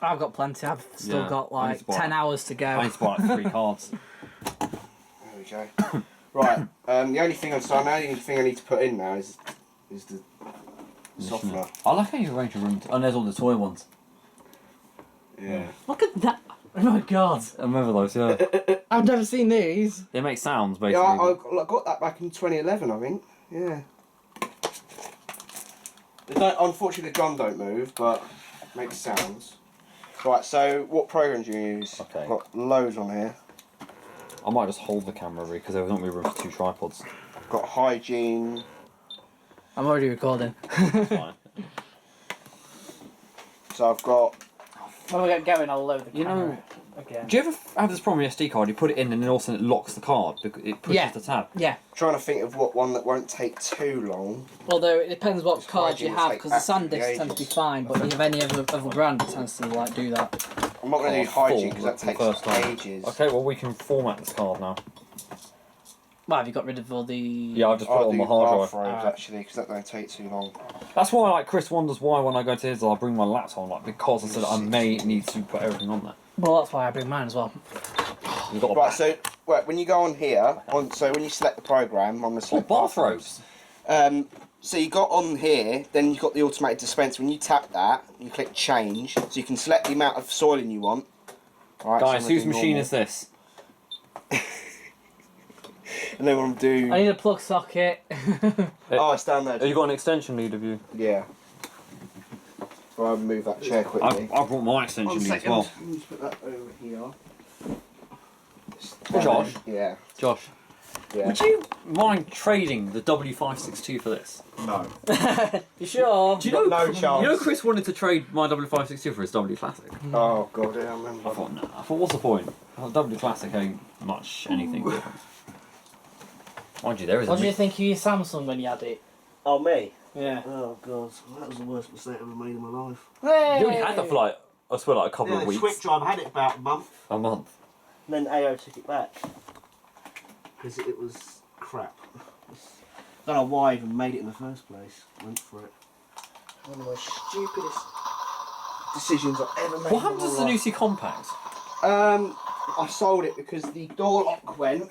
I've got plenty. I've still got like 10 hours to go. I need to buy like 3 cards. There we go. Right. The only thing I need to put in now is the softener. I like how you arrange your room. And there's all the toy ones. Yeah. Look at that! Oh my god! I remember those. Yeah. I've never seen these. They make sounds basically. Yeah, I got that back in 2011, I think. Yeah. Unfortunately, the drum don't move, but it makes sounds. Right. So, what programs do you use? Okay. I've got loads on here. I might just hold the camera because there's not going to be room for 2 tripods. Got hygiene. I'm already recording. Fine. So I've got. When we get going, I'll load the camera again. Do you ever have this problem with your SD card? You put it in and then all of a sudden it locks the card because it pushes the tab. Yeah. Trying to think of what one that won't take too long. Although it depends what card you have, because the absolutely SanDisk tends to be fine, but if you have any other brand, it tends to like do that. I'm not going to do hygiene because that takes first time. ages. Okay, well we can format this card now. Well, have you got rid of all the... Yeah, I'll just put it on my hard drive. Bathrobes, actually, because that don't take too long. That's why like Chris wonders why when I go to his I'll bring my laptop, like because I said I may need to put everything on there. Well, that's why I bring mine as well. You've got Right, so when you go on here, so when you select the program on the select Bathrobes. so you got on here, then you've got the automatic dispense. When you tap that, you click change, so you can select the amount of soiling you want. Right, guys, whose machine is this? And then we'll do. I need a plug socket. Oh, it's down there. Have you got an extension lead, have you? Yeah. So I'll move that chair quickly. I brought my extension lead as well. Let me just put that over here. Josh? Yeah. Josh, Yeah. would you mind trading the W562 for this? No. You sure? Do you know? No chance. You know, Chris wanted to trade my W562 for his W Classic. Oh god, yeah, I remember. I thought, no. I thought, what's the point? W Classic ain't much anything different. Mind you, there is. What do you think of your Samsung when you had it? Oh, me? Yeah. Oh god, that was the worst mistake I've ever made in my life. Hey! You only had that for like, I swear, like a couple of the weeks. Quick Drive, I had it about a month. A month. And then AO took it back. Because it was crap. I don't know why I even made it in the first place. Went for it. One of the most stupidest decisions I've ever made. What happened to the Sanusi Compact? I sold it because the door lock went.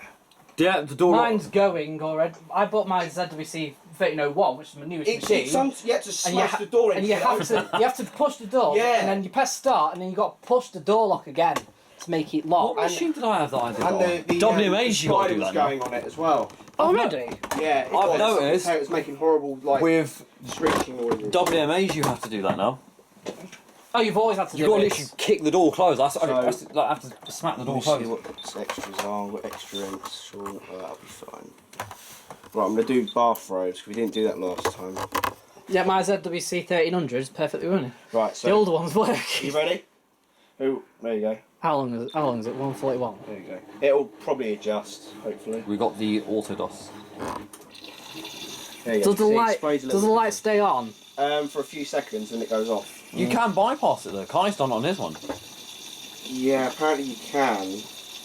Yeah, the door. Mine's going already. I bought my ZWC 1301, which is my newest machine. You have to smash the door in. And you have to push the door, Yeah. and then you press start, and then you got to push the door lock again to make it lock. What machine did I have that I did And the WMA's you got to do was that going on it as well. Already? Yeah, it I've was. noticed. So it was making horrible like With screeching noises. WMA's you have to do that now. Oh, you've always had to You've do got to it. literally kick the door closed. I have to smack the door Let me see closed. what extras are. What extra inks? Sure, that'll be fine. Right, I'm going to do bathrobes because we didn't do that last time. Yeah, my ZWC 1300 is perfectly running. Right, so The older ones work. you ready? Oh, there you go. How long is it? 141. There you go. It'll probably adjust, hopefully. We got the Autodos. There you go. Does the See, it light sprays a little light stay on? for a few seconds and it goes off. You can bypass it though. Kai's done it on his one. Yeah, apparently you can.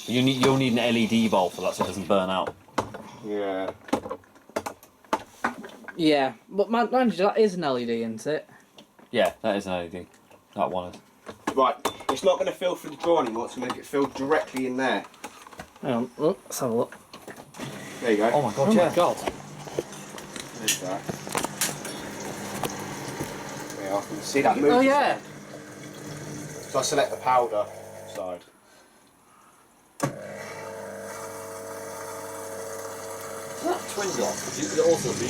You'll need an LED bulb for that so it doesn't burn out. Yeah. Yeah, but mind you, that is an LED, isn't it? Yeah, that is an LED. That one is. Right, it's not going to fill through the drawer anymore, it's going to get filled directly in there. Hang on, let's have a look. There you go. Oh my god, Oh yeah. my god. There's that. There you are. You see that move? Oh yeah. So I select the powder side. That twin glass, do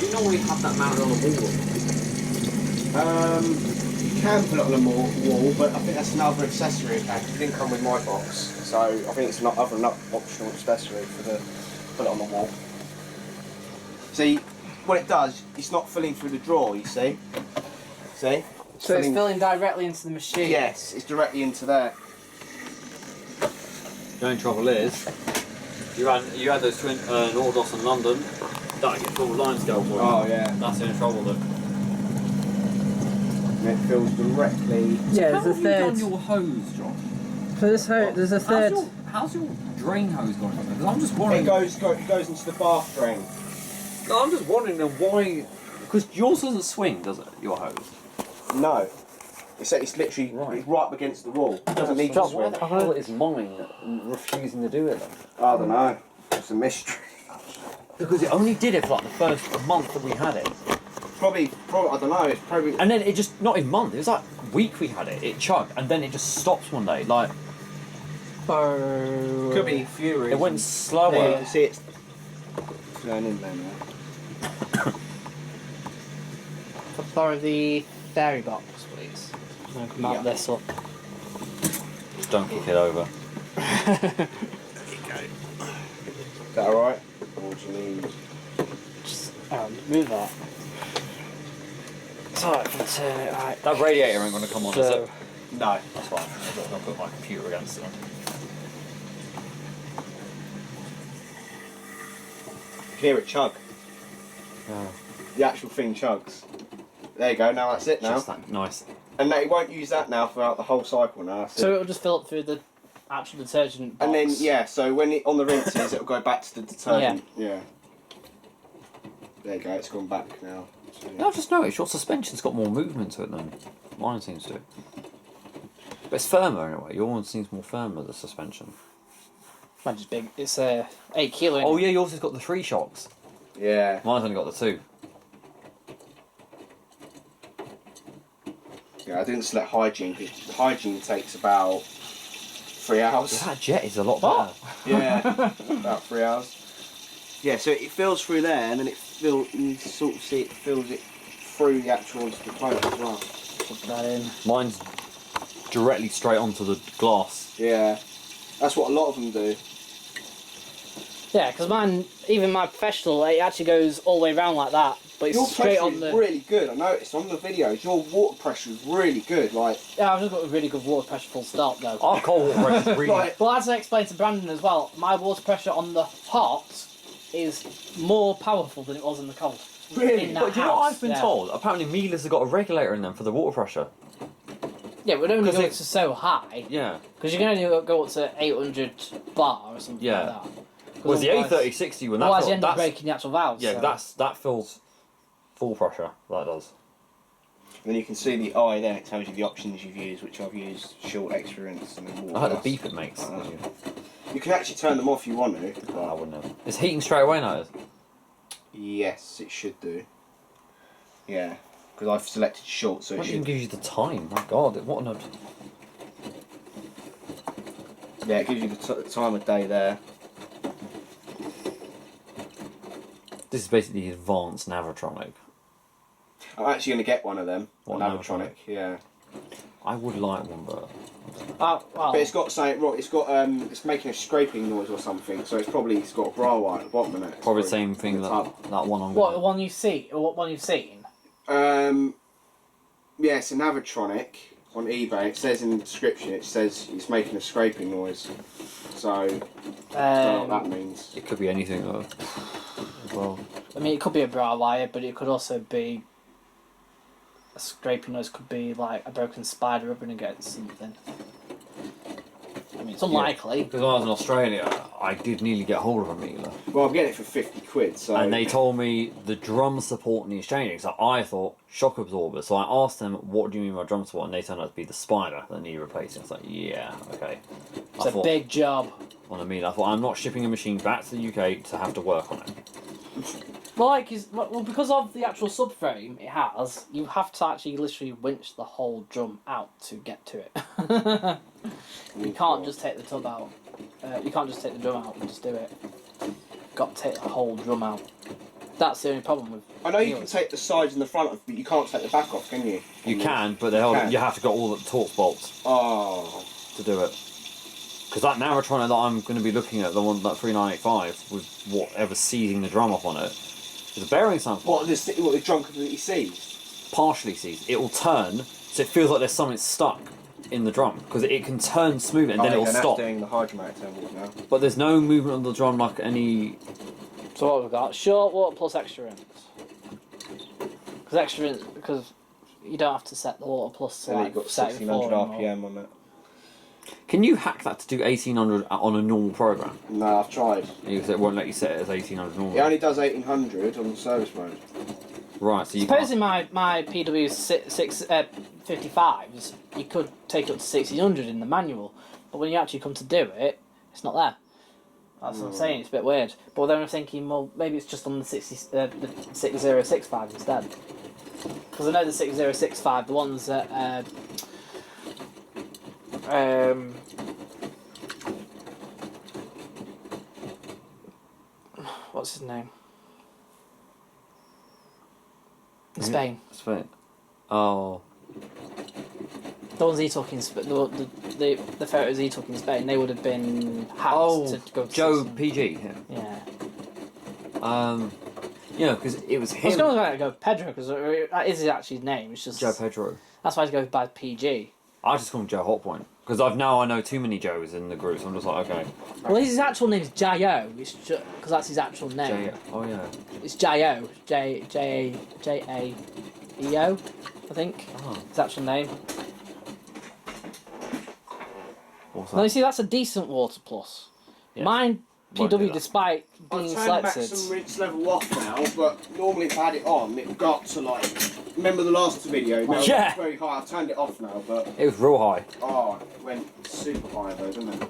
you normally have that mounted on a wall? You can put it on a wall, but I think that's another accessory. It didn't come with my box, so I think it's not other optional accessory for the put it on the wall. See, what it does, it's not filling through the drawer. You see? See? So it's filling directly into the machine. Yes, it's directly into there. The only trouble is, you had those twin Nordos in London, that get full line scale for you. Oh yeah. That's the only trouble though. And it fills directly. Yeah, How there's have a you done third. your hose, Josh? For this hose, there's a third. How's your drain hose going? Because I'm just wondering. It goes into the bath drain. No, I'm just wondering then why. Because yours doesn't swing, does it? Your hose. No. It's literally it's right up against the wall. It doesn't need to Why swim. the hell is mine refusing to do it then? I don't know. It's a mystery. Because it only did it for like the first month that we had it. Probably, I don't know. It's probably. And then it just, not even month, it was like week we had it. It chugged, and then it just stops one day. Like, Could be Fury. it went slower. Yeah, you can see it's going in there now. Borrow the fairy box, please. I can mount this up. Just don't kick it over. Is that alright? Or do you need... Just move that. It's alright if I turn it right. That radiator ain't going to come on, is it? No. That's fine. I'm just going to put my computer against it. You can hear it chug. Yeah. The actual thing chugs. There you go, now that's it now. Just that nice. And it won't use that now throughout the whole cycle now. That's So it. it'll just fill up through the actual detergent box. And then, yeah, so when it on the rinses, it'll go back to the detergent. Yeah. There you go, it's gone back now. So, yeah. No, I've just noticed your suspension's got more movement to it than mine seems to. But it's firmer anyway. Your one seems more firmer, the suspension. Mine's just big. It's 8 kilo. Oh yeah, yours has got the 3 shocks. Yeah. Mine's only got the 2. Yeah, I didn't select hygiene because hygiene takes about 3 hours. That jet is a lot better. Yeah, about 3 hours. Yeah, so it fills through there, and then you sort of see it fills it through the actual component as well. Put that in. Mine's directly straight onto the glass. Yeah, that's what a lot of them do. Yeah, because mine, even my professional, it actually goes all the way around like that, but it's Your straight pressure on is the. really good. I noticed on the videos, your water pressure is really good. Like, Yeah, I've just got a really good water pressure full stop though. Our cold water pressure is really. Like- Well, as I explained to Brandon as well, my water pressure on the hot is more powerful than it was in the cold. really? In that But do you know what house, I've been yeah. told? Apparently Miele's have got a regulator in them for the water pressure. Yeah, we'd only 'Cause go it- to so high, Yeah. because you can only go up to 800 bar or something Yeah. like that. Whereas the Otherwise- A3060 when that Otherwise, you fills, end up that's, breaking the actual valves. yeah, so. that fills full pressure. That does. And then you can see the eye there. It tells you the options you've used, which I've used short experience and then water. I like the gas. beep it makes. You can actually turn them off if you want to. I But wouldn't have. It's heating straight away now. Is it? yes, it should do. Yeah, because I've selected short, so it What even should. gives you the time? My God, what an. Yeah, it gives you the time of day there. This is basically the advanced Navatronic. I'm actually going to get one of them. What, An Navatronic? Navatronic, yeah. I would like one, but Well, But it's got something wrong. It's got it's making a scraping noise or something. So it's got a bra wire at the bottom of it. It's probably the same thing the that top. that one on. what the one you see? What one you've seen? Yeah, it's a Navatronic on eBay. It says in the description. It says it's making a scraping noise. So I don't know what that means. It could be anything though. Well, I mean, it could be a bra wire, but it could also be a scraping noise. Could be like a broken spider rubbing against something. I mean, it's unlikely. because when I was in Australia, I did nearly get hold of a Miele, Well, I'm getting it for 50 quid. So and they told me the drum support in the exchange. So I thought shock absorber. So I asked them, "What do you mean by drum support?" And they turned out to be the spider that needed replacing. It's like, yeah, okay. It's a big job. on a Miele. I thought I'm not shipping a machine back to the UK to have to work on it. Well, because of the actual subframe it has, you have to actually literally winch the whole drum out to get to it. You can't just take the tub out. You can't just take the drum out and just do it. You've got to take the whole drum out. That's the only problem with. I know you can Miele's. take the sides and the front off, but you can't take the back off, can you? You can, but can. you have to get all the Torx bolts Oh. to do it. Because that Navatronic that I'm going to be looking at, the one that 3985 with whatever's seizing the drum up on it, is a bearing sample. What the drum completely seized? Partially seized. It will turn, so it feels like there's something stuck in the drum because it can turn smooth and then it will stop. That's doing the hydromatic terminals now. But there's no movement of the drum like any. So what we've got? Short water plus extra rinse. Because you don't have to set the water plus. So you've got 1600 RPM on that. Can you hack that to do 1800 on a normal program? No, I've tried. Because it won't let you set it as 1800 normal. It only does 1800 on the service mode. Right, so you Supposing my PW 55s, you could take it up to 1600 in the manual, but when you actually come to do it, it's not there. That's what I'm saying. It's a bit weird. But then I'm thinking, well, maybe it's just on the 6065 instead. Because I know the 6065, the ones that what's his name? Spain. Spain. Oh. The ones he took in Spain, the photos he took in Spain, they would have been hacked to go to Joe 16. PG. Yeah. You know, because it was I was him. going to go Pedro because that is actually his name. It's just Joe Pedro. That's why he goes by PG. I just call him Joe Hotpoint because I know too many Joes in the group, so I'm just like, okay. Well, his actual name is J.O. Because that's his actual name. Oh yeah. It's J.O. J-A-E-O, I think. Oh. His actual name. What's Now, you that? see, that's a decent water plus. Yeah. Mine, Won't do PW, that. despite being I've turned selected. maximum rinse level off now, but normally if I had it on, it got to like. Remember the last video? No, Yeah. It's very high. I've turned it off now, but It was real high. oh, it went super high though, didn't it?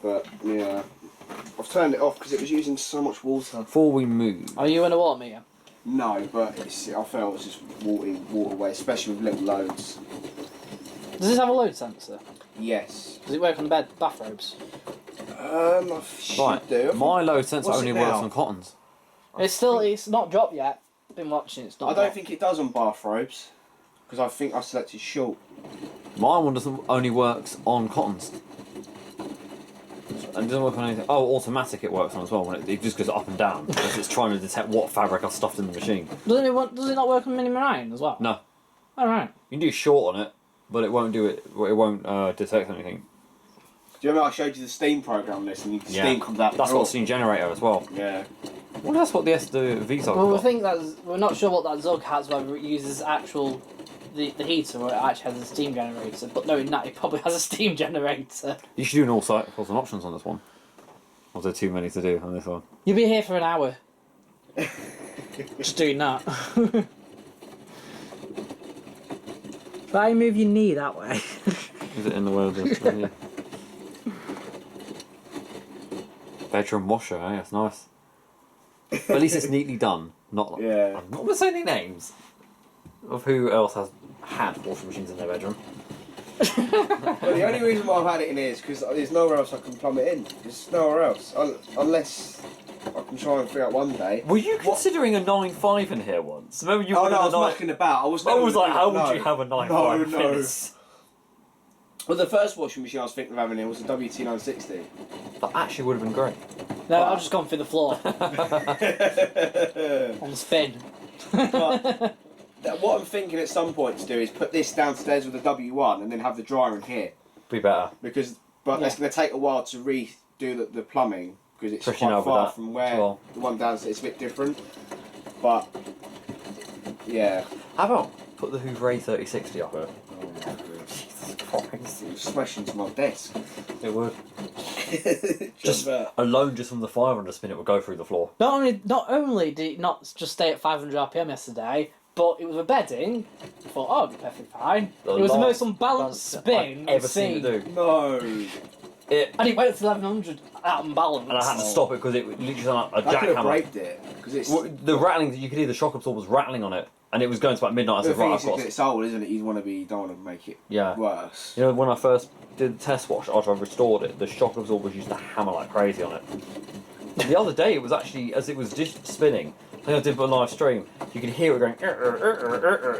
But yeah, I've turned it off because it was using so much water. Before we move, Are you in a water meter? No, but I felt it was just water away, especially with little loads. Does this have a load sensor? Yes. Does it work on the bathrobes? I should right, do. my load sensor What's only it works now? on cottons. It's not dropped yet. Been watching. It's not. I don't dropped. think it does on bathrobes because I think I selected short. My one only works on cottons. And it doesn't work on anything. Oh, automatic it works on as well when it just goes up and down because it's trying to detect what fabric I've stuffed in the machine. Does it not work on mini marine as well? No, All right. you can do short on it, but it won't do it. It won't detect anything. Do you remember I showed you the steam program list and the Yeah. steam comes out the That's got drawer? a steam generator as well. Yeah. Well, that's what the VSOG Well, we got. think we're not sure what that Zug has, whether it uses the heater or it actually has a steam generator. But knowing that, it probably has a steam generator. You should do an all cycles and options on this one. Or is there too many to do on this one? You'll be here for an hour. Just doing that. Try and move your knee that way. Is it in the way of this? Yeah. Bedroom washer, eh? That's nice. But at least it's neatly done. Not like, Yeah. I'm not going to say any names of who else has had washing machines in their bedroom. Well, the only reason why I've had it in here is because there's nowhere else I can plumb it in. There's nowhere else. Unless I can try and figure out one day. Were you considering a 9.5 in here once? Remember you Oh were no, I in was the mucking about. I was I was like, how no. would you have a 9.5 No, no. in this? Well, the first washing machine I was thinking of having here was a W5000WPS. That actually would have been great. No, I've just gone through the floor on the spin. But what I'm thinking at some point to do is put this downstairs with a W1 and then have the dryer in here. Be better. But it's Yeah. going to take a while to redo the plumbing because it's Especially now quite with far that from where as well. the one downstairs is a bit different. But yeah. How about put the Hoover A3060 up here? Oh my God. Jesus Christ. It was smashed into my desk. It would. Just Alone just from the 500 spin it would go through the floor. Not only did it not just stay at 500 RPM yesterday, but it was a bedding. I thought, oh, it'll be perfectly fine. It was the most unbalanced spin I've ever seen it do. no. And it went to 1100 out of balance. I had to stop it because it literally sounded like a I could have jackhammer. braked it because it's. Well, the rattling, you could hear the shock absorbers rattling on it, and it was going to about midnight. I The said, thing right, is, I've got it's old, isn't it? You don't want to make it Yeah. worse. You know, when I first did the test wash after I restored it, the shock absorbers used to hammer like crazy on it. The other day, it was actually, as it was just spinning, I think I did a live stream, you could hear it going,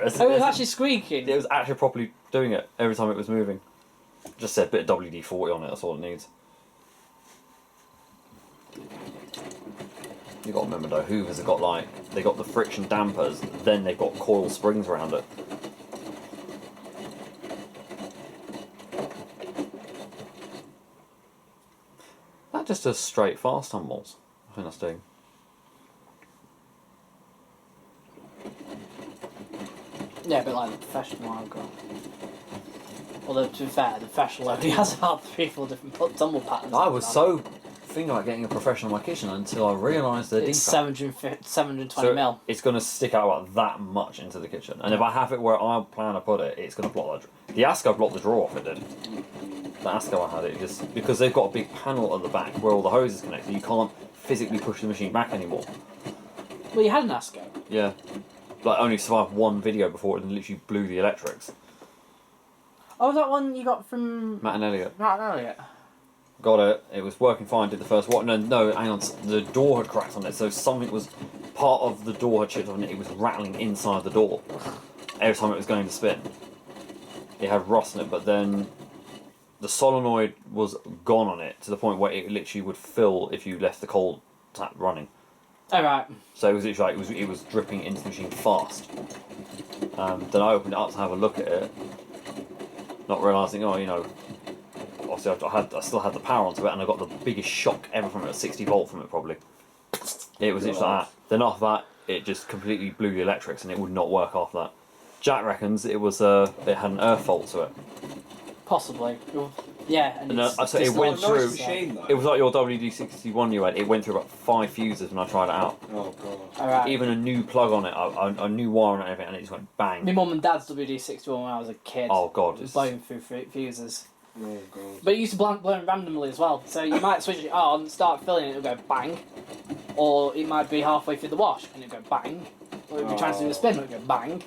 as Oh, it was actually squeaking. it was actually properly doing it every time it was moving. Just said a bit of WD-40 on it, that's all it needs. You got to remember though, Hoovers have got they got the friction dampers, then they've got coil springs around it. That just does straight fast tumbles. I think that's doing. Yeah, a bit like the professional I've got. Although, to be fair, the professional only has about 3 or 4 different tumble patterns. I was so think about getting a professional in my kitchen until I realised the It's defect. 720 mil. It's going to stick out about that much into the kitchen. And if I have it where I plan to put it, it's going to block that. The Asco blocked the drawer off, it did. The Asco I had it just because they've got a big panel at the back where all the hoses connect. You can't physically push the machine back anymore. Well, you had an Asco. Yeah. Like, only survived one video before it literally blew the electrics. Oh, that one you got from Matt and Elliot. Matt and Elliot. Got it. It was working fine. Did the first one. No, hang on. The door had cracked on it, so something was part of the door had chipped on it. It was rattling inside the door every time it was going to spin. It had rust in it, but then the solenoid was gone on it to the point where it literally would fill if you left the cold tap running. All right. So it was literally like it was dripping into the machine fast. Then I opened it up to have a look at it, not realising, obviously I still had the power onto it, and I got the biggest shock ever from it, a 60 volt from it probably. It was just like that. Then after that, it just completely blew the electrics, and it would not work after that. Jack reckons it was it had an earth fault to it. Possibly. Yeah. And So it went through. Machine, It was like your WD-61 you had. It went through about 5 fuses when I tried it out. Oh god. All right. Even a new plug on it, a new wire and everything, and it just went bang. My mum and dad's WD-61 when I was a kid. Oh god. It was blowing through fuses. Oh god. But it used to blow randomly as well. So you might switch it on, start filling it, it'll go bang. Or it might be halfway through the wash and it'll go bang. Or it'll be trying to do the spin and it'll go bang.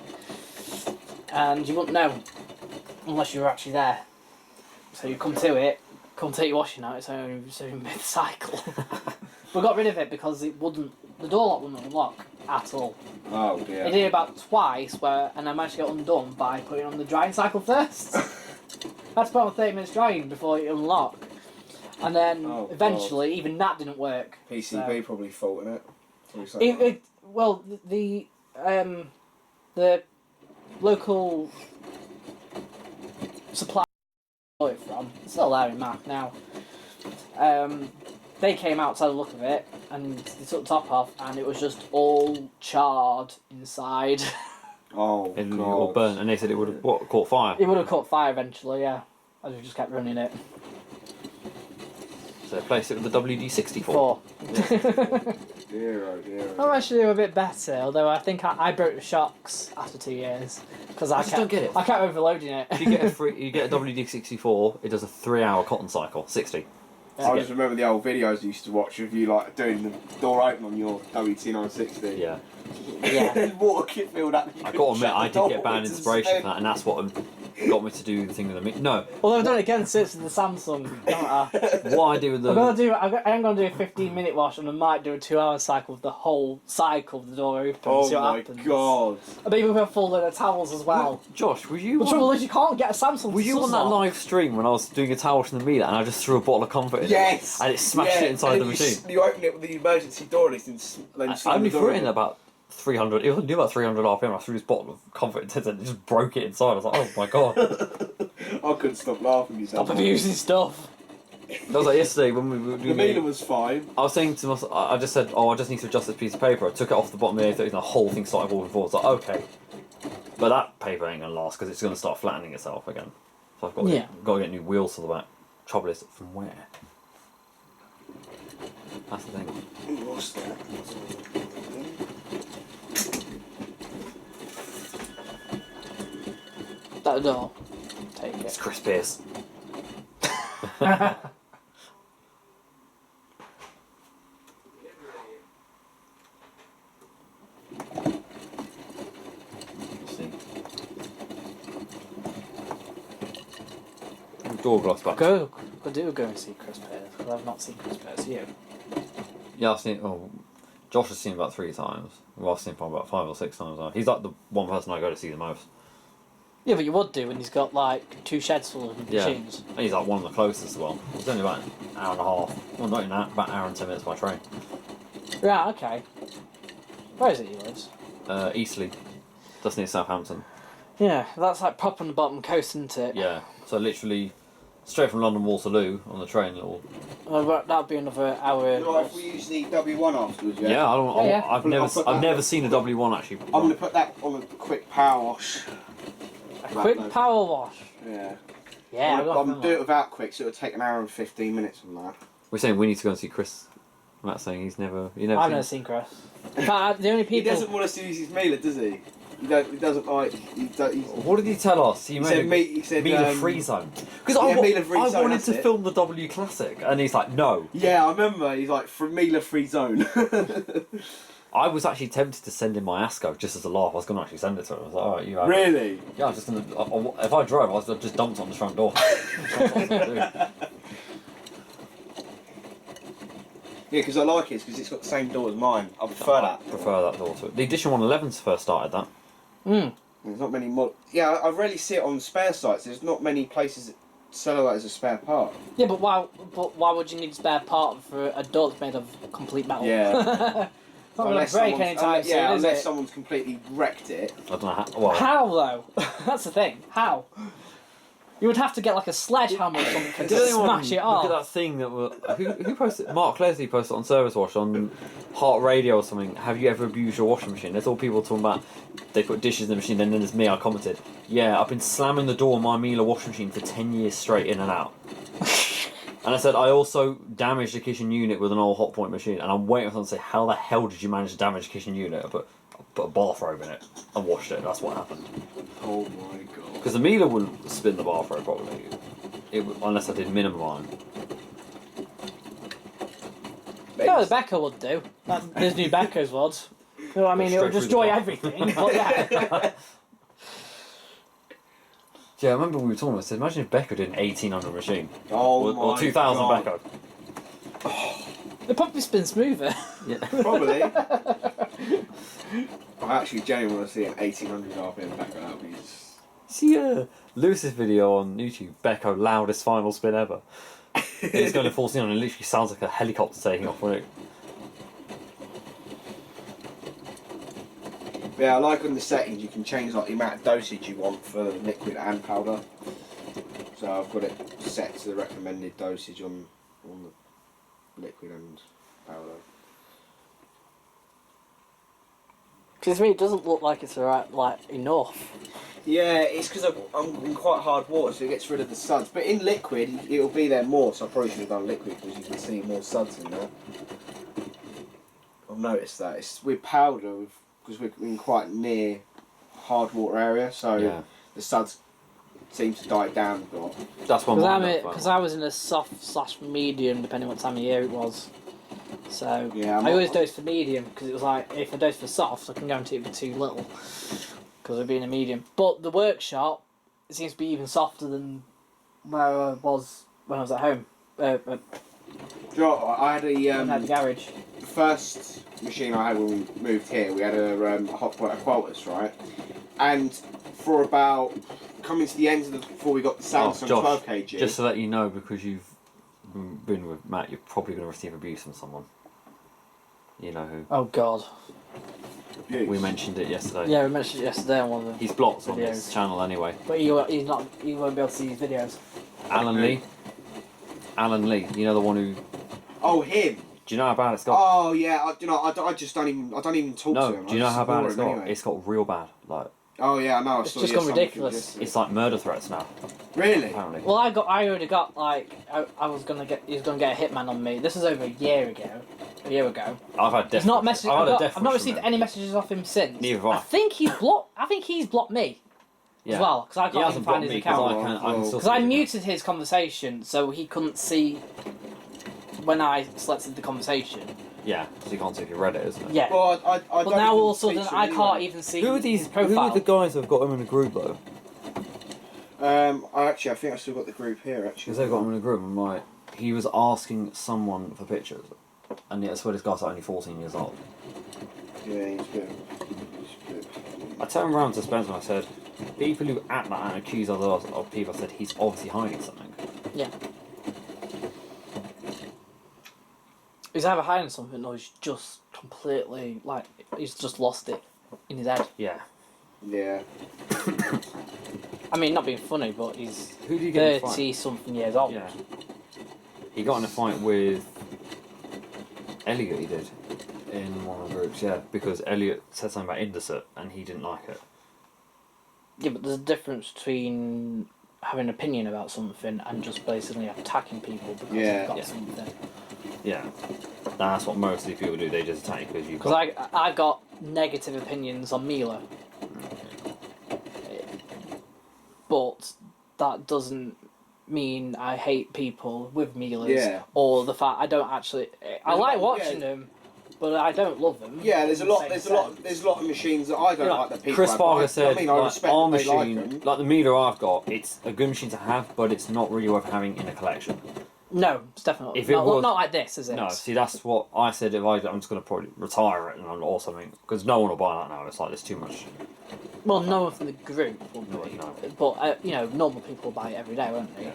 And you wouldn't know unless you were actually there. So you come to it, come take your washing out, it's only mid-cycle. We got rid of it because the door lock wouldn't unlock at all. Oh dear. It did about twice, and I managed to get undone by putting on the drying cycle first. I had to put on 30 minutes drying before it unlocked. And then eventually, even that didn't work. PCB probably fault in it. Well, the local supply from, it's still there in Mac now. They came out to have a look at it, and they took the top off, and it was just all charred inside. Oh It god. all burnt, and they said it would have caught fire. It would have caught fire eventually, yeah, as we just kept running it. So they placed it with the WD-64. Four. Dear oh dear. I'm actually a bit better, although I think I broke the shocks after 2 years because I just don't get it. I kept overloading it. If you get a WD-64, it does a 3-hour cotton cycle, 60. I just remember the old videos I used to watch of you like doing the door open on your WT960. Yeah. Yeah. And water kit filled up. I gotta admit, I did get bad inspiration from that, and that's what got me to do the thing with the meat. No, Although I've done it again since with the Samsung. what I do with the... I am gonna do a 15-minute wash, and I might do a 2-hour cycle with the whole cycle of the door open. Oh see what my happens. god. I bet you have a full load of towels as well. Josh, were you The trouble is you can't get a Samsung. Were you on that live stream when I was doing a towel wash in the Miele and I just threw a bottle of comfort in it? Yes. And it smashed it inside the machine? You open it with the emergency door and I only threw it in about 300, it was only about 300 RPM. I threw this bottle of comfort into it and it just broke it inside. I was like, oh my god. I couldn't stop laughing. Stop abusing stuff. That was like yesterday when we were doing The Miele was fine. I was saying to myself, I just said, I just need to adjust this piece of paper. I took it off the bottom of the A30 and the whole thing started falling forward. I was like, okay. But that paper ain't going to last because it's going to start flattening itself again. So I've got to get new wheels to the back. Trouble is, from where? That's the thing. What's that? That door. Take It's it. Chris Pierce. Door glass back. Go and see Chris Pierce, because I've not seen Chris Pierce. You? Yeah, I've seen. Oh, Josh has seen him about 3 times. Well, I've seen him probably about 5 or 6 times now. He's like the one person I go to see the most. Yeah, but you would do when he's got like 2 sheds full of machines. And he's like one of the closest as well. It's only about an hour and a half. Well, not even that, about an hour and 10 minutes by train. Right, okay. Where is it he lives? Eastleigh, just near Southampton. Yeah, that's like proper on the bottom coast, isn't it? Yeah, so literally straight from London Waterloo on the train. Little. Well, that'd be another hour. Right, if we use the W1 afterwards, yeah? Yeah, I don't. Yeah. I've never seen a W1 actually. I'm going to put that on a quick power wash. A quick power wash. Yeah. Yeah, I'm going to do it without quick, so it'll take an hour and 15 minutes on that. We're saying we need to go and see Chris. Matt's saying he's never. You never. I've never seen Chris. In fact, the only He people. doesn't want us to use his Miele, does he? He doesn't like. What did he tell us? He said he said Miele free zone. Because Miele free I zone, wanted that's to it. film the W Classic, and he's like, no. Yeah, I remember. He's like, from Miele free zone. I was actually tempted to send him my Asco just as a laugh. I was going to actually send it to him. I was like, alright, you have it. Really? Yeah, I was just going to. If I drove, I was just dumped it on the front door. Yeah, because I like it, because it's got the same door as mine. I prefer that. I prefer that door to it. The Edition 111s first started that. There's not many Yeah, I rarely see it on spare sites. There's not many places that sell that as a spare part. Yeah, but why would you need a spare part for a door that's made of complete metal? Yeah. It's not going to break anytime soon, is unless it? someone's completely wrecked it. I don't know how. Well, How though? That's the thing. How? You would have to get like a sledgehammer or something to did anyone smash it look off. at that thing that was, who posted? Mark Leslie posted on Service Wash on Heart Radio or something. Have you ever abused your washing machine? There's all people talking about they put dishes in the machine, and then there's me. I commented, yeah, I've been slamming the door on my Miele washing machine for 10 years straight, in and out. And I said I also damaged the kitchen unit with an old hot point machine, and I'm waiting for someone to say, how the hell did you manage to damage the kitchen unit? I put a bathrobe in it and washed it. That's what happened. Oh my god. Because the Miele wouldn't spin the bathrobe properly, unless I did minimum iron. No, the Becca would do. There's new Beccas would. So, I mean, it would Straight through destroy the everything, but yeah. Yeah, I remember we were talking. I said, imagine if Becca did an 1800 machine, Oh or my 2000 god. Becca. It'd probably spin smoother. Yeah. Probably. I actually genuinely want to see an 1800 RPM back. That would be just... See Lewis's video on YouTube, Becca loudest final spin ever. It's going to full scene on, and it literally sounds like a helicopter taking off when it. Yeah, I like on the settings you can change like the amount of dosage you want for liquid and powder. So I've got it set to the recommended dosage on the liquid and powder. Because to me, it doesn't look like it's enough. Yeah, it's because I'm in quite hard water, so it gets rid of the suds. But in liquid, it'll be there more, so I probably should have done liquid because you can see more suds in there. I've noticed that. It's with powder, because we're in quite near hard water area, so Yeah. the suds seem to die down a lot. That's one. Because I was in a soft/medium, depending what time of year it was. So Yeah, I always dose for medium because it was like if I dose for soft, I can guarantee it'd be too little because it'd be in a medium. But the workshop, it seems to be even softer than where I was when I was at home. Do you know what, I had At the garage. the first machine I had when we moved here, we had a hot point of Qualtus, right? And for about coming to the end of before we got the Samsung Josh, 12 kg. just to let you know, because you've been with Matt, you're probably going to receive abuse from someone. You know who? Oh God. We mentioned it yesterday. Yeah, we mentioned it yesterday on one of the. He's blocked on his videos. channel anyway. But he won't be able to see his videos. Alan Lee. Alan Lee, you know the one who. Oh, him. Do you know how bad it's got? Oh yeah, I just don't even talk no. to him. Do you know how bad it's got? Anyway. It's got real bad. Like. Oh yeah, I know. I It's saw just you gone something ridiculous. just- It's like murder threats now. Really? Apparently. Well, I already got like he was gonna get a hitman on me. This was over a year ago. I've had death. He's not messaged. I've not wish received from any him. messages off him since. Neither have I. think he's blocked me as well because I He can't even hasn't find blocked his me 'cause account. I can still Because I see it. muted his conversation so he couldn't see when I selected the conversation. Yeah, so you can't see if you read it, isn't it? Yeah. Well, I But don't now even all of a sudden speak to I him can't anyway. even see Who are his profile. Who are the guys who have got him in a group though? I think I've still got the group here actually. Because they've got him in a group, and like he was asking someone for pictures, and I swear this guy's only 14 years old. Yeah, he's good. I turned around to Spencer and I said, people who act like that and accuse others of people, I said he's obviously hiding something. Yeah. He's either hiding something or he's just completely he's just lost it in his head. Yeah. Yeah. I mean, not being funny, but he's Who did you get in a fight? 30-something years old. Yeah. He got in a fight with Elliot, he did, in one of the groups, yeah, because Elliot said something about Indesit and he didn't like it. Yeah, but there's a difference between having an opinion about something and just basically attacking people because Yeah. you've got Yeah. something. Yeah. That's what mostly people do. They just attack you because you've Because got. I've got negative opinions on Miele, but that doesn't mean I hate people with Mieles Yeah. or the fact I don't actually. I There's like a lot- watching them, but I don't love them. Yeah, there's a in the lot. same There's a sense. lot. There's a lot of machines that I don't Yeah. like that people Chris have. Barger I said, mean, I like, respect our that they like machine, them. like the Miele I've got, it's a good machine to have, but it's not really worth having in a collection. No, it's definitely If it not, was- not like this, is it? No, see, that's what I said. If I'm just going to probably retire it or something, because no one will buy that now. It's like there's too much. Well, no one from the group will No, be, no. but you know, normal people buy it every day, won't they? You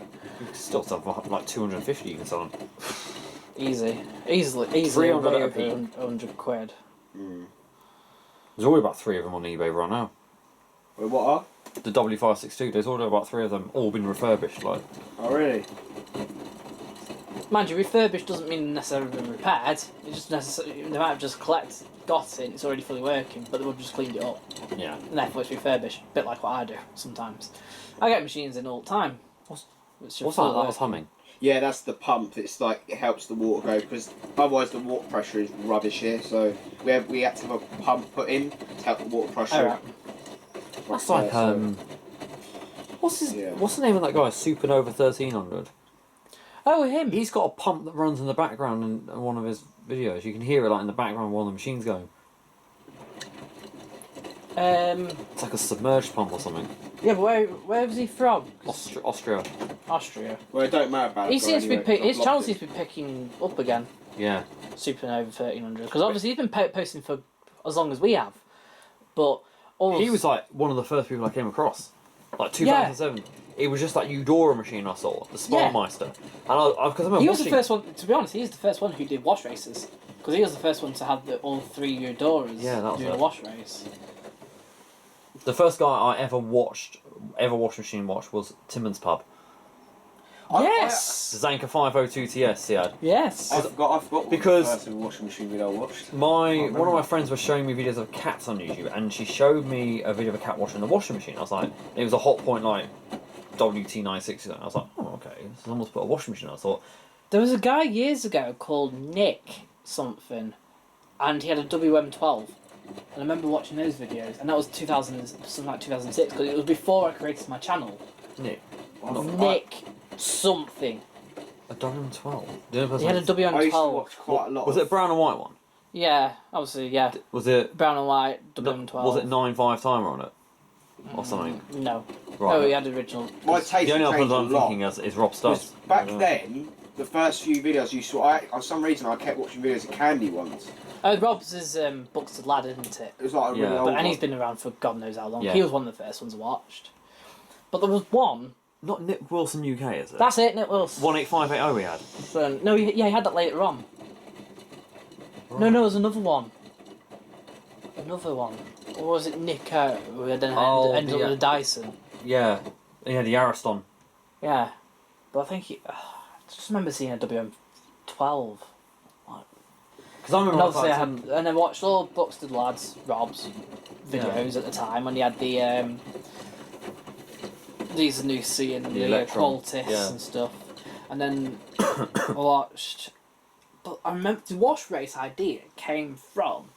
can still sell for like 250. You can sell them. Easily 300 way at a over peak. 100 quid. There's already about 3 of them on eBay right now. Wait, what are? The W562. There's already about 3 of them, all been refurbished. Like, Oh, really? Mind you, refurbished doesn't mean necessarily been repaired. It just necessarily they might have just got it. It's already fully working, but they would have just cleaned it up, yeah. and therefore it's refurbished. A bit like what I do sometimes. I get machines in all the time. It's just What's fully that? That was working. humming. Yeah, that's the pump. It's like it helps the water go because otherwise the water pressure is rubbish here. So we had to have a pump put in to help the water pressure. Alright. That's like What's Yeah. What's the name of that guy? Supernova 1300. Oh, him. He's got a pump that runs in the background in one of his videos. You can hear it like in the background while the machine's going. It's like a submerged pump or something. Yeah, but where was he from? Austria. Austria. Well, it don't matter about He it. seems to be anyway, his I've channel blocked seems to be picking up again. Yeah. Supernova 1300 because obviously he's been posting for as long as we have, but all He was like one of the first people I came across. Like 2007. It was just that Eudora machine I saw, the Sparmeister. And because I he was watching... the first one. To be honest, he was the first one who did wash races because he was the first one to have all 3 Eudoras Yeah, that was doing it. a wash race. The first guy I ever watched machine watch was Timmons Pub. I- Yes, The Zanka 502 TS he had. yes. I forgot what Because- the first washing machine video I watched. One of my friends was showing me videos of cats on YouTube, and she showed me a video of a cat washing the washing machine. I was like, it was a hot point like WT960. And I was like, oh okay, someone's put a washing machine. I thought, There was a guy years ago called Nick something, and he had a WM12. And I remember watching those videos, and that was 2000, something like 2006, because it was before I created my channel. Nick, Nick something. a WM12. The only He person had a I used to WM12. watch quite a lot. was it a brown and white one? Yeah, obviously, yeah. Was it Brown and white, WM12. was it 9.5 timer on it or something? No. Right. Oh, he had original. My taste The only changed other a I'm lot. thinking is Rob Because Stubbs. back then, the first few videos you saw, for some reason I kept watching videos of Candy ones. Oh, Rob's is Buxted Lad, isn't it? It was like a Yeah. really old But, and he's one. been around for God knows how long. Yeah. He was one of the first ones I watched. But there was one. Not Nick Wilson UK, is it? That's it, Nick Wilson. 18580 we had. No, he had that later on. No, there was another one. Another one. Or was it Nico who then ended up with a Dyson? Yeah. Yeah, the Ariston. Yeah. But I think I just remember seeing a WM12. Because I remember And obviously I like, had, and I watched all Buxted Lads, Rob's videos at the time, and he had the these new C and the Electron, Qualtis yeah. and stuff. And then I watched, but I remember the wash race idea came from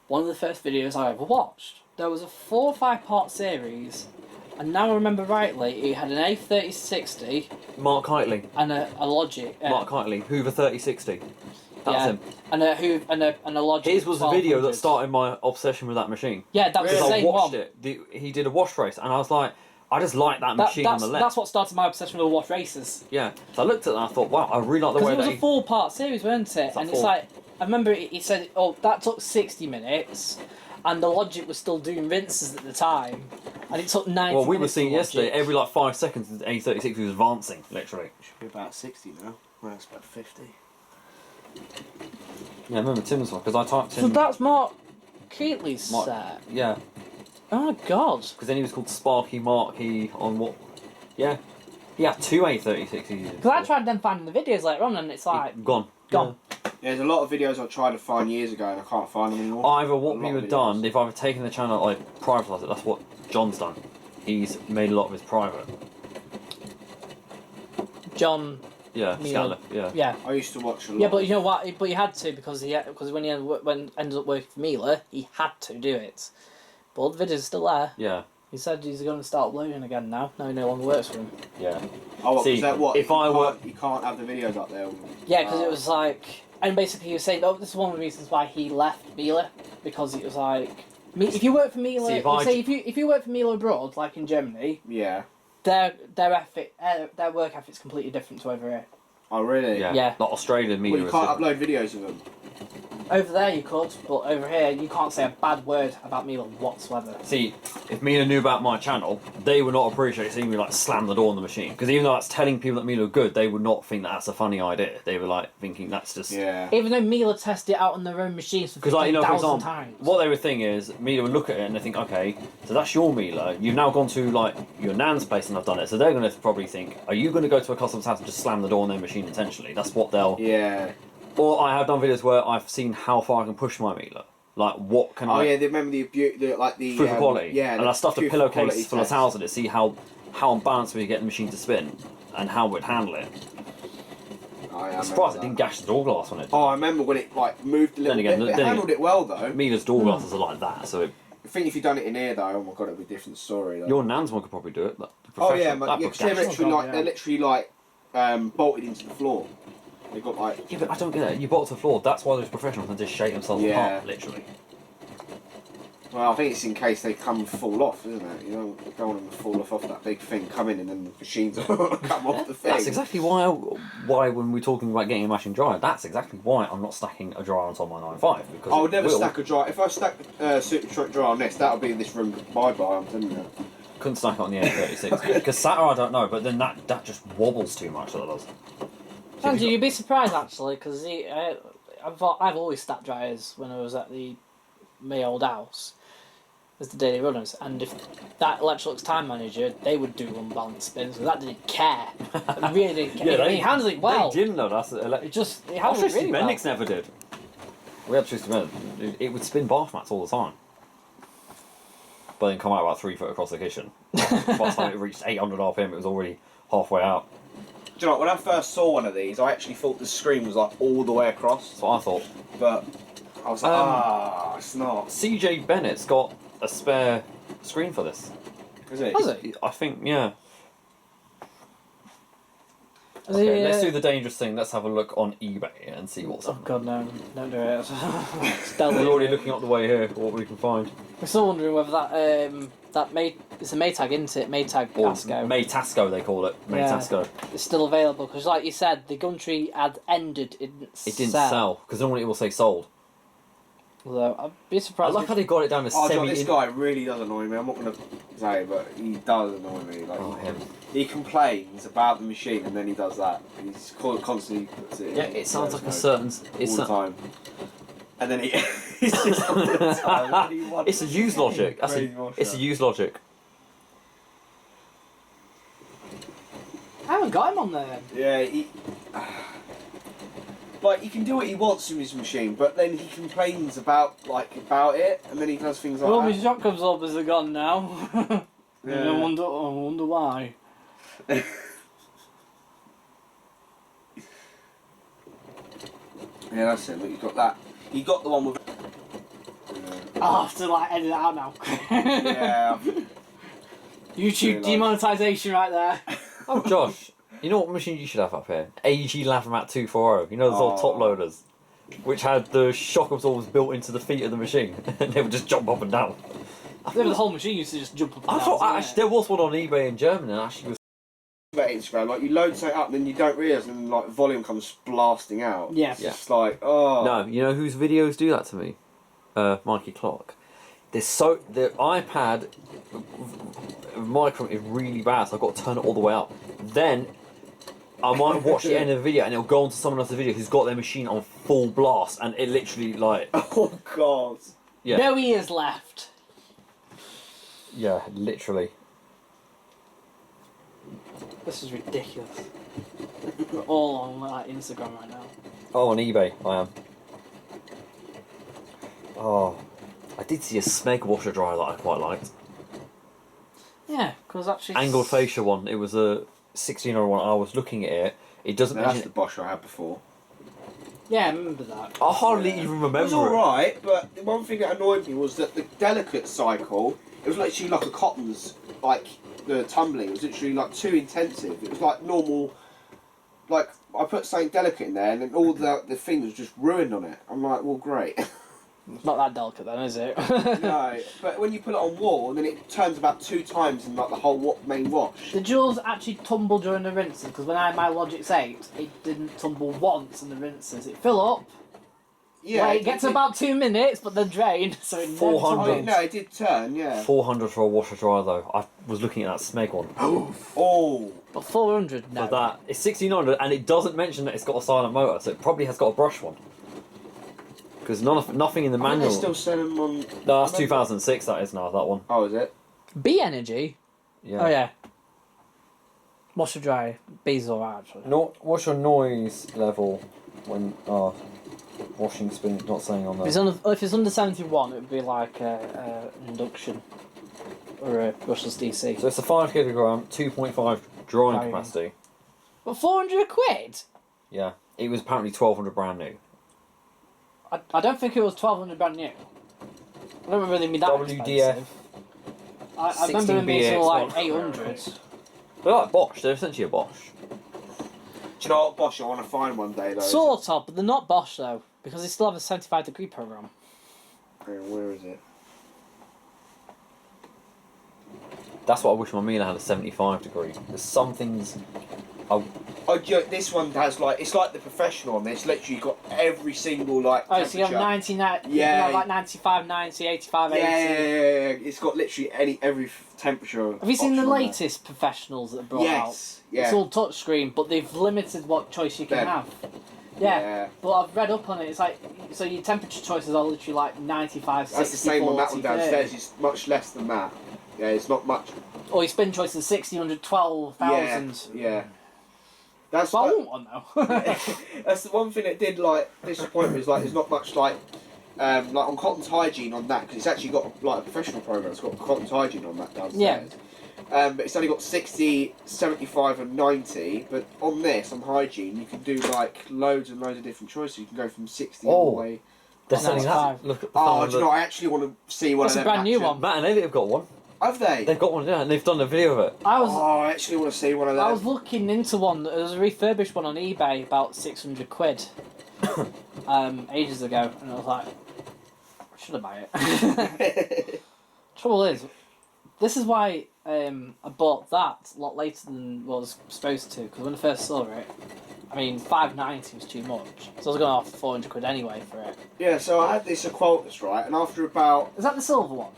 one of the first videos I ever watched. There was a 4 or 5 part series, and now I remember rightly, it had an A3060 Mark Kitely. and a Logic. Mark Kitely. Hoover 3060. That's yeah, him. and a Logic. His was the video that 1200. started my obsession with that machine. Yeah, that was Because the I same watched one. it. He did a wash race, and I was like, I just like that machine on the left. That's what started my obsession with the wash races. Yeah. So I looked at that and I thought, wow, I really like the Because way it was that a he... 4 part series, weren't it? It's And like it's 4. like, I remember he said, oh, that took 60 minutes, and the Logic was still doing rinses at the time, and it took 90 Well, we were minutes seeing for yesterday, Logic. every like 5 seconds, the A36 was advancing, literally. Should be about 60 now. Well, it's about 50. Yeah, I remember Tim's one, because I typed in... So that's Mark Keatley's Mark- set. Yeah, Oh my god. because then he was called Sparky Marky on what... Yeah. He had 2 A36s. Because I tried then finding the videos later on, and it's like, Gone. gone. Yeah, there's a lot of videos I tried to find years ago and I can't find them anymore. Either what A we lot have of done, videos. they've either taken the channel, like, privatised it, that's what John's done. He's made a lot of his private. John. Yeah, Miele. Scanlon. Yeah. Yeah. I used to watch a lot. Yeah, but you know what? But he had to because when he ended up working for Miele, he had to do it. But all the videos are still there. Yeah. He said he's going to start uploading again now. Now he no longer works for him. Yeah. Oh, what, See, is that what? if I were- You can't have the videos up there. Yeah, because it was like, and basically he was saying, oh, this is one of the reasons why he left Miele, because it was like, if you work for Miele, See, if you work for Miele abroad, like in Germany, Yeah. their work ethic's completely different to over here. Oh, really? Yeah. Yeah. Like Australian media. Well, you is can't different. upload videos of them. Over there you could, but over here you can't say a bad word about Miele whatsoever. See, if Miele knew about my channel, they would not appreciate seeing me like slam the door on the machine. Because even though that's telling people that Miele are good, they would not think that that's a funny idea. They were like thinking that's just. Yeah. Even though Miele tested it out on their own machines for Because like, you know, for 15,000 example, times. what they would think is Miele would look at it and they think, okay, so that's your Miele. You've now gone to like your nan's place and I've done it. So they're going to probably think, are you going to go to a customer's house and just slam the door on their machine intentionally? That's what they'll. Yeah. Or I have done videos where I've seen how far I can push my Miele. Like, what can Oh I... yeah, they remember the Proof of quality. Yeah. And I stuffed a proof of pillowcase quality full of test. towels in it, see how unbalanced we get the machine to spin and how we'd handle it. Oh, yeah, I'm surprised it didn't gash the door glass when it... Oh, I remember when it like moved a little Then again, bit. But then it handled it well though. Miele's door glasses are like that, so... I think if you'd done it in here though, oh my god, it'd be a different story. Though. Your nan's one could probably do it. But Oh yeah, that man. Yeah, book 'cause they're gashes. literally God, like yeah. they're literally like bolted into the floor. They got like Yeah, but I don't get it. You bolt to the floor, that's why those professionals can just shake themselves Yeah. apart, literally. well, I think it's in case they come and fall off, isn't it? You don't want them to fall off that big thing, come in and then the machines will come off the thing. That's exactly why when we're talking about getting a machine dryer, that's exactly why I'm not stacking a dryer on top of my 9.5. Because I would never it will. stack a dryer. If I stack super truck dryer on this, that would be this room bye-bye, I'm telling you. Couldn't stack it on the A36. Because SATA I don't know, but then that just wobbles too much, that does. Andrew, you'd be surprised actually, because I've always stacked dryers when I was at my old house as the daily runners, and if that Electrolux time manager, they would do unbalanced spins, so that didn't care. It really didn't care. He handled it well. They didn't know that's... It handled it really well. Bendix never did. We had Tristan Bendix. It would spin bath mats all the time. But then come out about 3 foot across the kitchen. By the time it reached 800 RPM, it was already halfway out. Do you know what, when I first saw one of these, I actually thought the screen was like all the way across, That's what I thought. but I was like, it's not. CJ Bennett's got a spare screen for this. Is it? Has it? I think, yeah. Has Okay, he, let's do the dangerous thing. Let's have a look on eBay and see what's Oh up. god, no, don't do it. We're already looking up the way here for what we can find. We're still wondering whether it's a Maytag, isn't it? Maytag Or Casco. Maytasco, they call it. Maytasco. It's still available because, like you said, the Gumtree had ended. It It didn't sell because normally it will say sold. Although I'd be I surprised. like how they got it down to Oh, semi. John, this guy really does annoy me. I'm not going to say, but he does annoy me. Like, Oh, him. he complains about the machine and then he does that. He's constantly puts it. Yeah, it sounds like a mode certain. all the time. And then he's just all the time. What do you want? It's a use logic. It's a use logic. I haven't got him on there. Yeah, like he can do what he wants with his machine, but then he complains about it, and then he does things like Well, my that. shock absorbers are gone now. Yeah. I wonder why. Yeah, that's it. Look, he's got that. He got the one with. I'll have to edit it out now. Yeah. YouTube Realised. demonetisation right there. Oh, Josh, you know what machine you should have up here? AG Lavromat 240. You know those old top loaders, which had the shock absorbers built into the feet of the machine, and they would just jump up and down. The whole machine used to just jump up and I down. thought actually there was one on eBay in Germany, and actually was. About Instagram, like you load something up and then you don't realise, and like volume comes blasting out. Yeah. It's just like, oh. No, you know whose videos do that to me? Mikey Clark. The iPad microphone is really bad, so I've got to turn it all the way up. Then I might watch the end of the video and it'll go on to someone else's video who's got their machine on full blast, and it literally like Oh god. yeah, No ears left. yeah, literally. This is ridiculous. We're all on Instagram right now. Oh, on eBay I am. Oh, I did see a Smeg washer dryer that I quite liked. Yeah, because actually. Angled fascia one. It was a 1600 one, I was looking at it. It doesn't No, that's mention. the Bosch I had before. Yeah, I remember that. I hardly even remember It was alright, but the one thing that annoyed me was that the delicate cycle, it was literally like a cotton's, like, the tumbling was literally like too intensive. It was like normal, like, I put something delicate in there and then all the thing was just ruined on it. I'm like, well, great. It's not that delicate then, is it? No, but when you put it on wall, then it turns about 2 times in like the whole main wash. The jewels actually tumble during the rinses, because when I had my Logix 8, it didn't tumble once in the rinses. It fill up, Yeah, it gets about 2 minutes, but then drain, so it never 400. tumbles. No, it did turn, yeah. 400 for a washer dryer though. I was looking at that Smeg one. Oh. But 400, no. For that, it's 1600, and it doesn't mention that it's got a silent motor, so it probably has got a brush one. Because nothing in the I think manual. they're still selling them on... No, that's 2006. That is now that one. Oh, is it? B Energy? Yeah. Oh yeah. Washer dry. B's alright actually. What's your noise level when washing spin? Not saying on If it's, if it's under 71, it would be like an induction or a brushless DC. So it's a 5 kilogram, 2.5 drying Drying. capacity. But 400 quid? Yeah, it was apparently 1200 brand new. I don't think it was 1200 brand new. I don't remember them being that WDF. expensive. I remember them being 16BX sort of like one. 800. They're like Bosch. They're essentially a Bosch. Do you know what Bosch I want to find one day, though? Sort of, but they're not Bosch though, because they still have a 75-degree program. Where is it? That's what I wish my Miele had, a 75 degree. There's some things. Oh, this one has like, it's like the professional on this. Literally got every single like. Oh, so you have temperature. 90, Yeah. you have like 95, 90, 85, 80. Yeah. It's got literally every temperature. Have you seen the option on there. latest professionals that are brought out? Yes. Yeah. It's all touchscreen, but they've limited what choice you can Them. have. Yeah, Yeah. but I've read up on it. It's like, so your temperature choices are literally like 95, 60, That's the same 40, on that one 30. downstairs. It's much less than that. Yeah, it's not much. Or your spin choices 60, 100, 12,000. Yeah. That's But I like, want one though. that's the one thing that did like disappoint me is like there's not much like on Cotton's Hygiene on that because it's actually got like a professional program. It's got Cotton's Hygiene on that downstairs. But it's only got 60, 75 and 90. But on this, on Hygiene, you can do like loads and loads of different choices. You can go from 60 all the way. They're Oh, selling that. 95. Look at the Oh, phone, do you know, I actually want to see one That's of a them. brand new action. one. Matt and Elliot have got one. Have they? They've got one, yeah, and they've done a video of it. I was Oh, I actually want to see one of them. I was looking into one. There was a refurbished one on eBay, about 600 quid, ages ago, and I was like, should I buy it? Trouble is, this is why I bought that a lot later than what I was supposed to. Because when I first saw it, I mean, 590 was too much, so I was going off 400 quid anyway for it. Yeah, so I had this Aquatus, right, and after about Is that the silver one?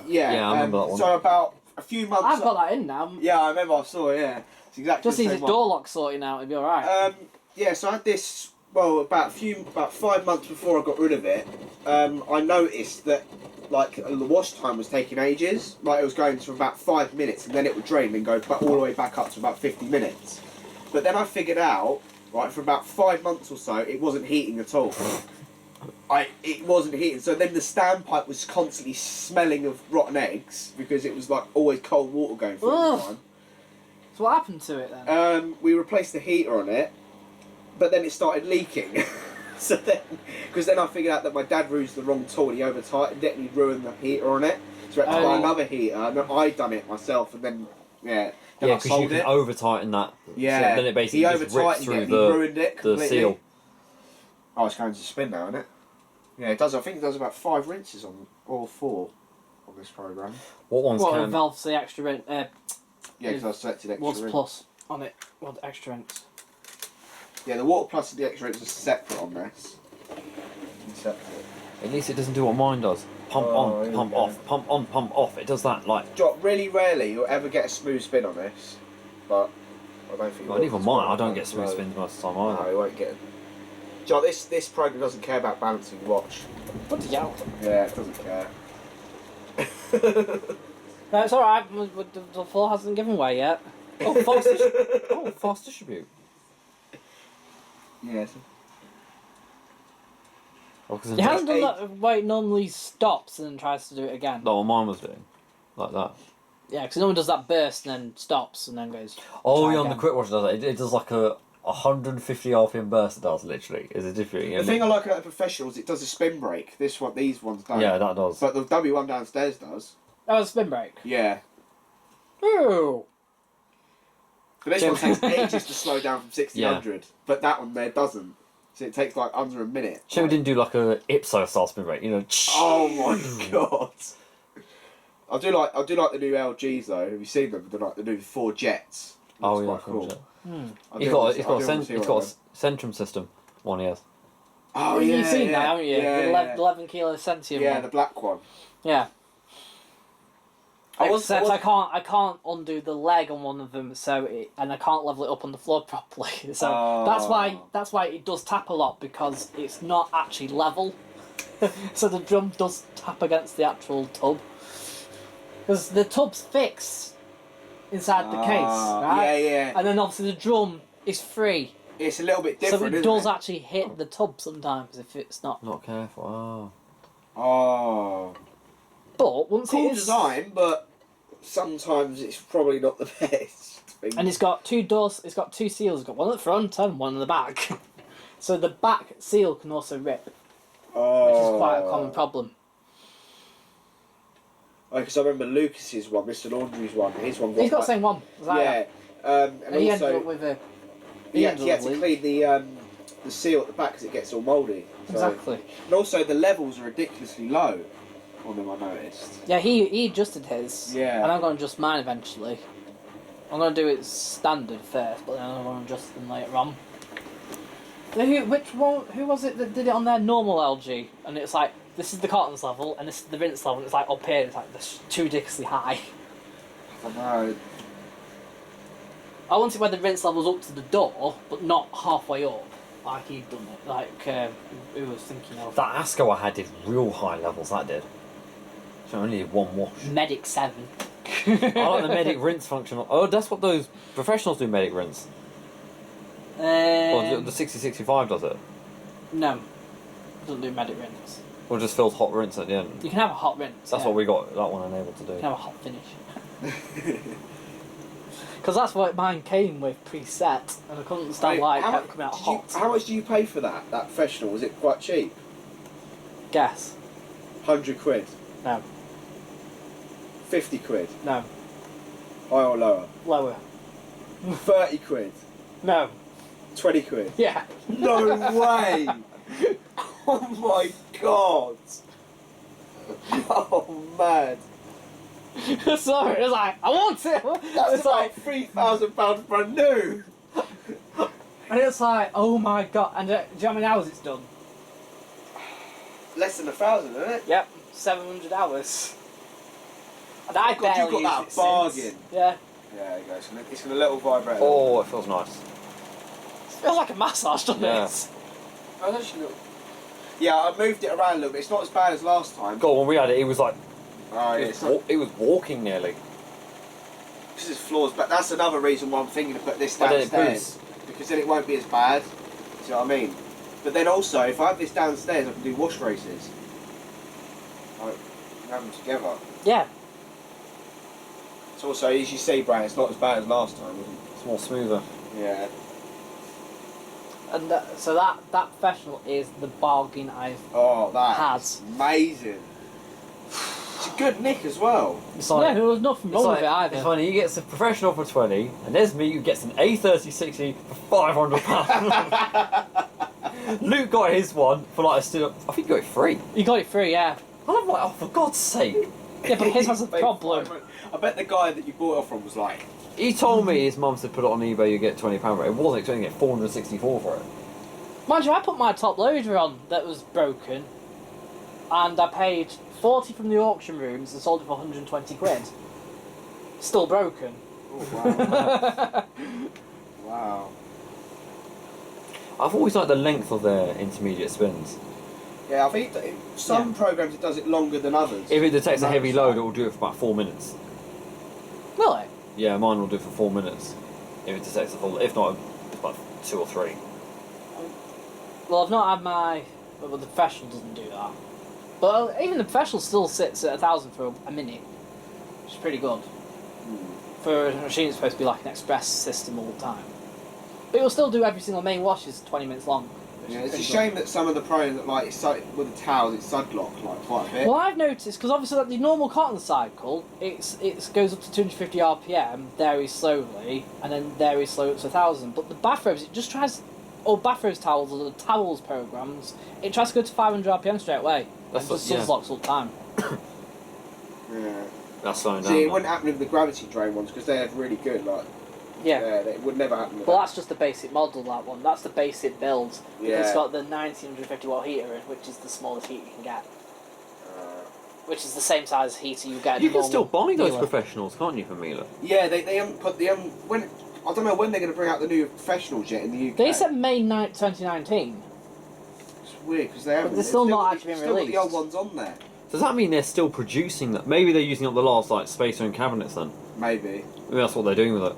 Yeah, I remember that one. So about a few months. I've got that in now. Yeah, I remember I saw it. Yeah, it's exactly Just the needs same its one. door lock sorting out. It'd be all right. Yeah, so I had this. Well, about 5 months before I got rid of it, I noticed that like the wash time was taking ages. Like it was going to about 5 minutes, and then it would drain and go all the way back up to about 50 minutes. But then I figured out, right, for about 5 months or so, it wasn't heating at all. It wasn't heating. So then the standpipe was constantly smelling of rotten eggs because it was like always cold water going through all the Ugh. time. So what happened to it then? We replaced the heater on it, but then it started leaking. So then, because then I figured out that my dad used the wrong tool and he over-tightened it and he ruined the heater on it. So I had to buy Oh. another heater, and then I done it myself, and then then Yeah, I because you sold can it. over tighten that. Yeah, So then it basically he just rips over-tightened through it and he ruined it the completely. seal. Oh, it's going to spin now, isn't it? Yeah, it does. I think it does about 5 rinses on, or 4 on this program. What ones What can? valve the extra rinse? Yeah, because I selected extra What's rinse. plus on it? What extra rinse? Yeah, the water plus and the extra rinse are separate on this. Separate. At least it doesn't do what mine does. Pump Oh, on, here pump we go. off, pump on, pump off. It does that like. Jock, really rarely you'll ever get a smooth spin on this, but I don't think. you Well, will. even mine, I don't get smooth spins most of the time No, either. you won't get. Jock, this program doesn't care about balancing your watch. Bloody hell. Yeah, it doesn't care. No, it's alright, the floor hasn't given way yet. Oh, fast distribute. Yeah. Oh, 'cause You it's- haven't done that where it normally stops and then tries to do it again. Like what mine was doing, like that. Yeah, because no one does that burst and then stops and then goes. Oh, try yeah, on the again. quick wash does it. It does like a 150 RPM burst. It does literally. Is it different? The thing I like about the professionals, it does a spin break. These ones don't. Yeah, that does. But the W1 downstairs does. Oh, a spin break. Yeah. Ooh. But this one takes ages to slow down from 60 to 100, but that one there doesn't. So it takes like under a minute. Sure, we didn't do like a Ipso style spin rate, you know. Oh my god! I do like the new LGs though. Have you seen them? They're like the new 4 jets. Oh Looks yeah, quite cool. He's got a Centrum system. One he has. Oh yeah, yeah, you've seen yeah. that, haven't you? Yeah, The 11 kilo Centium yeah, one. the black one. Yeah. I Except I can't undo the leg on one of them, and I can't level it up on the floor properly. So that's why it does tap a lot, because it's not actually level. So the drum does tap against the actual tub, because the tub's fixed inside the case, right? Yeah, yeah. And then obviously the drum is free, It's a little bit different. so it isn't does it? actually hit the tub sometimes if it's not. Not careful. Oh. But once Cool it is, design, but sometimes it's probably not the best thing. and it's got 2 doors. It's got 2 seals. It's got one at the front and one at the back. So the back seal can also rip, which is quite a common problem. Because I remember Lucas's one, Mr. Laundry's one. His one. He's got the same one. As I have. Yeah. And he also ended up with a. he had to clean the seal at the back because it gets all mouldy. So. Exactly. And also the levels are ridiculously low on them. I noticed. Yeah, he adjusted his. Yeah. And I'm going to adjust mine eventually. I'm going to do it standard first, but then I'm going to adjust them later on. Who was it that did it on their normal LG? And it's like, this is the cartons level, and this is the rinse level, and it's like up here, it's like, this too ridiculously high. I don't know. I want it where the rinse level's up to the door, but not halfway up, like he'd done it. Like, who was thinking of? That Asco I had did real high levels, that did. So I only did 1 wash. Medic 7. I like the medic rinse function. Oh, that's what those professionals do, medic rinse. Or the 6065 does it. No, doesn't do medic rinse. Or just fills hot rinse at the end. You can have a hot rinse. That's what we got that one enabled to do. You can have a hot finish. Because that's what mine came with preset, and I couldn't understand why it kept coming out hot. How much do you pay for that professional? Was it quite cheap? Guess. 100 quid? No. 50 quid? No. Higher or lower? Lower. 30 quid? No. 20 quid? Yeah. No way! Oh my god! Oh man! Sorry, it was like, I want it! That was like £3,000 brand new! And it's like, oh my god. And do you know how many hours it's done? Less than 1,000, isn't it? Yep. 700 hours. And I God, barely you got used that it bargain. since. Yeah. Yeah, there you go. It's got a little vibrator. Oh, it feels nice. It feels like a massage, doesn't Yeah. it? Oh, actually, look. Yeah, I moved it around a little bit. It's not as bad as last time. God, when we had it, it was like Oh, yeah, it was walking nearly. This is flaws, but that's another reason why I'm thinking to put this But then it downstairs. Because then it won't be as bad. Do you know what I mean? But then also, if I have this downstairs, I can do wash races. I can have them together. Yeah. It's also, as you see, Brian, it's not as bad as last time, isn't it? It's more smoother. Yeah. And so that professional is the bargain I've Oh, that Has. amazing. It's a good nick as well. It's yeah, like, there was nothing it's wrong like with it either. it's funny. He gets a professional for 20, and there's me who gets an A3060 for £500. Luke got his one for like I think he got it free. You got it free, yeah. And I'm like, oh, for God's sake. Yeah, but his has a Paid problem. $500. I bet the guy that you bought it off from was like, He told me his mum said put it on eBay, you get £20 for it. It wasn't expecting to get 464 for it. Mind you, I put my top loader on that was broken, and I paid 40 from the auction rooms and sold it for 120 quid. Still broken. oh, wow. Wow. I've always liked the length of their intermediate spins. Yeah, I think that some programs it does it longer than others. If it detects a heavy Most. load, it will do it for about 4 minutes. Really? Yeah, mine will do it for 4 minutes. If it detects a full, if not, about 2 or 3. Well, I've not had my... Well, the professional doesn't do that. But even the professional still sits at 1,000 for a minute. Which is pretty good. For a machine, it's supposed to be like an express system all the time. But it'll still do every single main wash is 20 minutes long. Yeah, it's a shame that some of the pros that like with the towels it's sudlock like quite a bit. Well, I've noticed because obviously like, the normal cotton cycle, it goes up to 250 RPM very slowly, and then very slow up to 1,000. But the bathrobes, it just tries, or bathrobes towels or the towels programs, it tries to go to 500 RPM straight away. That's just sublocks all the time. Yeah. That's slowing down. See, it wouldn't happen with the gravity drain ones because they're really good. Like, yeah, it would never happen. With well, that. that's just the basic model. That one, that's the basic build. Yeah. It's got the 1950 watt heater, which is the smallest heat you can get. Which is the same size heater you get. You can still buy those Miele. professionals, can't you, for Miele? Yeah, they haven't put the when I don't know when they're going to bring out the new professionals yet in the UK. They said May 9th, 2019. It's weird because they haven't. But they're still not actually been still got the old released. ones on there. Does that mean they're still producing that? Maybe they're using up the last like spacer and cabinets then. Maybe. Maybe that's what they're doing with it.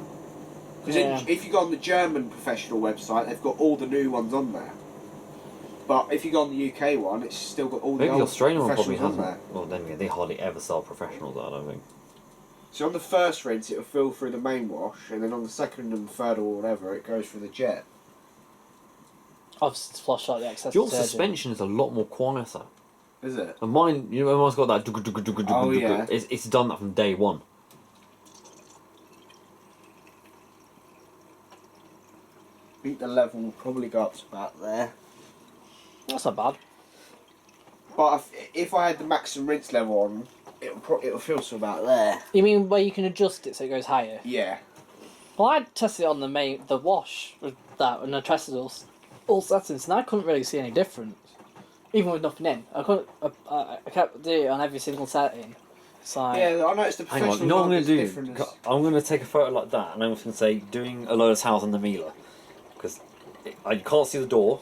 Because if you go on the German professional website, they've got all the new ones on there. But if you go on the UK one, it's still got all the Maybe old the Australian one probably professionals on hasn't. there. Well, then again, they hardly ever sell professionals, I don't think. So on the first rinse, it'll fill through the main wash, and then on the second and third or whatever, it goes through the jet. Obviously, to flush out the excess Your detergent. suspension is a lot more quieter. Is it? And mine, you know, mine's got that. Oh, yeah. It's done that from day one. I think the level will probably go up to about there. That's not bad. But if I had the maximum rinse level on, it'll feel to about there. You mean where you can adjust it so it goes higher? Yeah. Well, I tested it on the wash with that, and I tested all settings, and I couldn't really see any difference, even with nothing in. I kept doing it on every single setting. It's like, Yeah, I noticed the Hang professional on, you know what I'm one going is to do? different as- I'm going to take a photo like that, and I'm just going to say, doing a load of towels on the Miele. Because I can't see the door.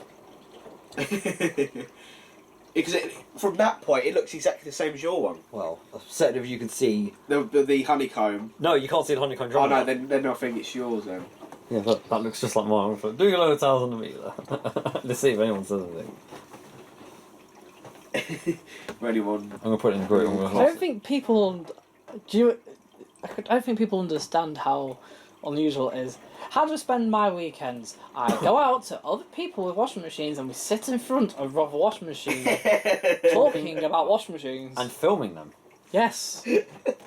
Because from that point, it looks exactly the same as your one. Well, a set of you can see. The honeycomb. No, you can't see the honeycomb Oh drum. no, then I think it's yours then. Yeah, that looks just like mine. Doing a load of towels on the Miele. Let's see if anyone says anything. For anyone. I'm going to put it in the group. I'm I going don't think people I don't think people understand how unusual it is. How do I spend my weekends? I go out to other people with washing machines and we sit in front of a washing machine talking about washing machines. and filming them. Yes.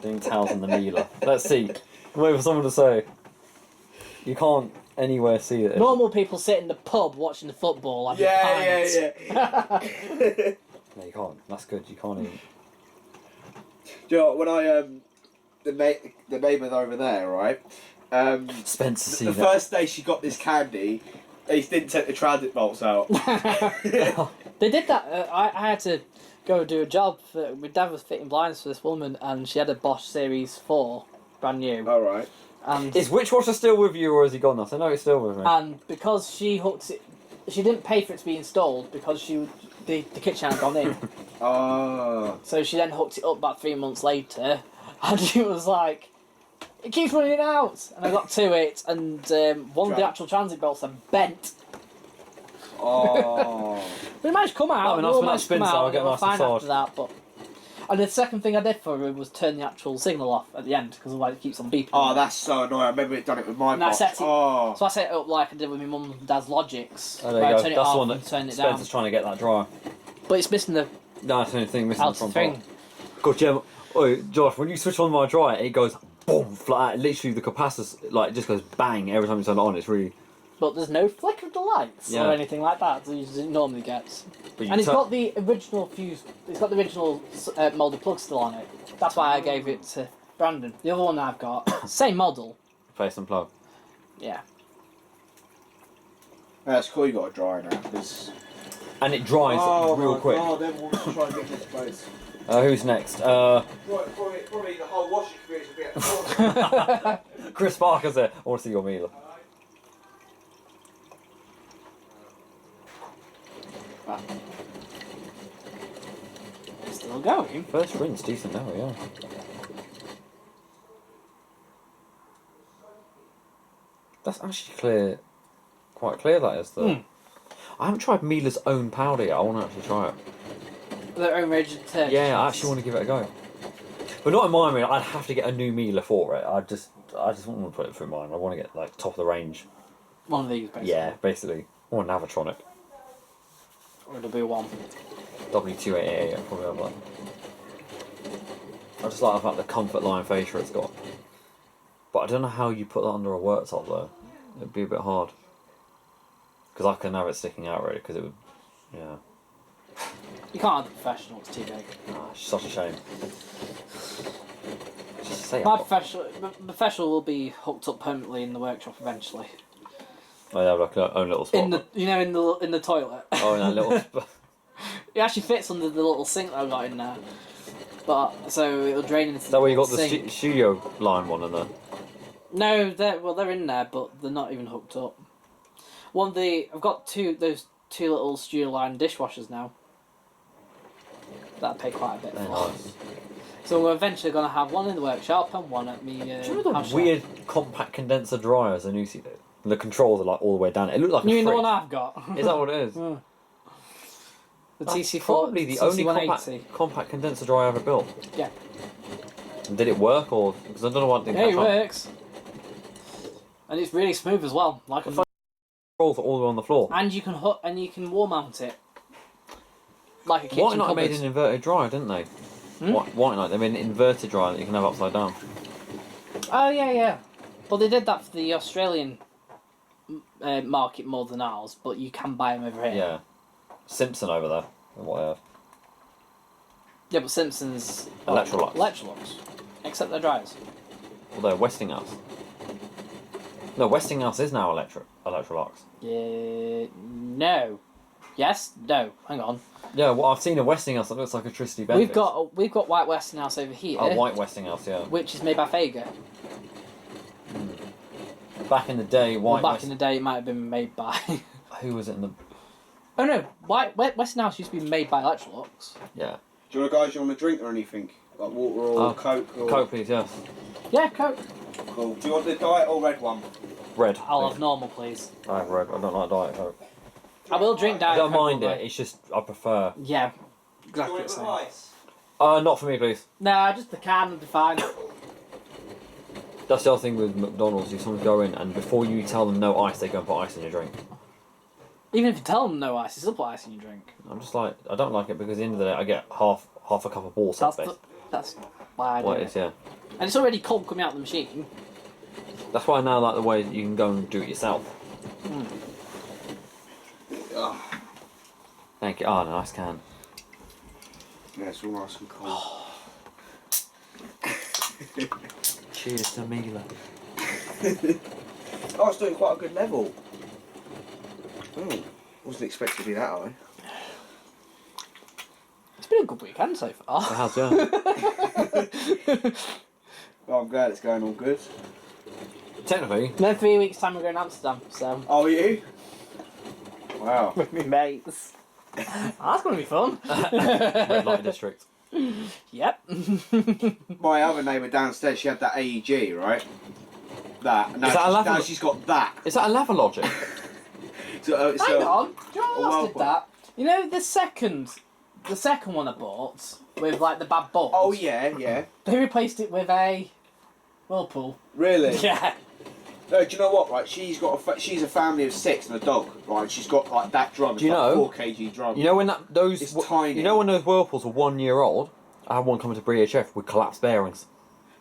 Doing towels on the Miele. Let's see. I'm waiting for someone to say. You can't anywhere see it. Normal people sit in the pub watching the football. Having pints. Yeah. No, you can't. That's good. You can't even. Do you know what, when I the neighbour over there, right? Spencer The seen it. first day she got this candy, they didn't take the transit bolts out. They did that. I had to go do a job. My dad was fitting blinds for this woman, and she had a Bosch Series 4, brand new. All right. And Is Witch Watcher still with you, or has he gone now? I know he's still with me. and because she hooked it, she didn't pay for it to be installed because the kitchen had gone in. Oh. So she then hooked it up about 3 months later, and she was like, "It keeps running out." And I got to it, and one of the actual transit belts had bent. Oh. But it managed to come out. I mean, it that's all when that managed to come spins, so I'll out. get It was nice fine massage. after that, but. And the second thing I did for her was turn the actual signal off at the end, because otherwise it keeps on beeping. Oh, that's so annoying. I remember it done it with my And I box. set it- Oh. So I set it up like I did with my mum and dad's Logics. Oh, there where you I go. turn it That's off the one and that turn it down. Spencer's trying to get that dryer. But it's missing the No, that's the only thing missing the outer front thing. part. God, Gemma. Oh, Josh, when you switch on my dryer, it goes boom, flat. Literally, the capacitor like just goes bang every time you turn it on. It's really. But there's no flicker of the lights Yeah. or anything like that that it normally gets. But you And it's turn- got the original fuse. It's got the original moulded plug still on it. That's why I gave it to Brandon. The other one I've got, same model. Face and plug. Yeah. That's cool. You got a dryer now. Cause... And it dries real quick. Oh, then we'll try and get this place. Who's next? Probably the whole washing community will be at the Chris Parker's there. I want to see your Miele. It's still going. First rinse, decent now, yeah. That's actually clear. Quite clear, that is, though. I haven't tried Miele's own powder yet. I want to actually try it. Their own range of detergents. Yeah, I actually want to give it a go. But not in mine. I mean, I'd have to get a new Miele for it. I just wouldn't want to put it through mine. I want to get like top of the range. One of these, basically. Yeah, basically. I want an Tronic. Or a W1. W5000, I probably have that. I just like the fact the comfort line fascia it's got. But I don't know how you put that under a worktop though. It'd be a bit hard. Because I couldn't have it sticking out really, because it would, yeah. You can't have the professional, it's too big. It's such a shame. Just say My it. professional will be hooked up permanently in the workshop eventually. Oh, yeah, like our own little spot. In the in the toilet. Oh, in that little spot. It actually fits under the little sink that I got in there. But so it'll drain into. Is that where you got the sink. studio line one in there? No, they're in there, but they're not even hooked up. I've got those two little studio line dishwashers now. That I pay quite a bit They're for. nice. So we're eventually going to have one in the workshop and one at me. Do you remember the weird compact condenser dryers I Uzi did? The controls are like all the way down. It looked like a You mean the fridge. one I've got? Is that what it is? The That's TC4. probably the only TC180. compact condenser dryer I ever built. Yeah. And did it work or? Because I don't know what it Yeah, it didn't catch on. works. And it's really smooth as well. Like a Controls are all the way on the floor. and you can wall mount it. Like a kitchen White Knight cupboard. made an inverted dryer, didn't they? Hmm? White Knight, they made an inverted dryer that you can have upside down. Oh yeah. Well, they did that for the Australian market more than ours, but you can buy them over here. Yeah. Simpson over there. Or what I heard. Yeah, but Simpsons. Electrolux. Electrolux. Except they're dryers. Although Westinghouse. No, Westinghouse is now Electrolux. Yeah. No. Yes. No. Hang on. Yeah, well, I've seen a Westinghouse that looks like a Tristy Benfix. We've got White Westinghouse over here. Oh, white Westinghouse, yeah. Which is made by Fager. Back in the day, Back in the day, it might have been made by. Who was it in the? Oh no, Westinghouse used to be made by Electrolux. Yeah. Do you want a drink or anything? Like water or Coke? Or... Coke, please, yes. Yeah, Coke. Cool. Do you want the diet or red one? Red. I'll have normal, please. I have red. I don't like Diet Coke. I will drink I Diet don't Coke. mind it. It's just I prefer. Yeah, Do exactly you the same. want it with ice? Not for me, please. Nah, just the can would be fine. That's the other thing with McDonald's. You sometimes go in and before you tell them no ice, they go and put ice in your drink. Even if you tell them no ice, you still put ice in your drink. I'm just like I don't like it because at the end of the day I get half a cup of water. That's why I do What it. it is, yeah. And it's already cold coming out of the machine. That's why I now like the way that you can go and do it yourself. Thank you. Oh, nice can. Yeah, it's all nice and cold. Cheers to Miele. Oh, it's doing quite a good level. Oh, wasn't expecting to be that high. It's been a good weekend so It far. has, yeah. Well, I'm glad it's going all good. Technically. Then 3 weeks time we're going to Amsterdam, so. Oh, are you? Wow. With me mates. That's going to be fun. Red light district. Yep. My other neighbour downstairs, she had that AEG, right? That. And now, Is that a level- now she's got that. Is that a level logic? Hang on. Do you know what else well, did that? You know the second one I bought with like the bad bulbs. Oh yeah, yeah. They replaced it with a Whirlpool. Really? Yeah. No, do you know what? Right, she's a family of 6 and a dog. Right, she's got like that drum. Do you like know? 4 kg drum. You know when It's tiny. You know when those Whirlpools were 1 year old? I had one coming to BHF with collapsed bearings.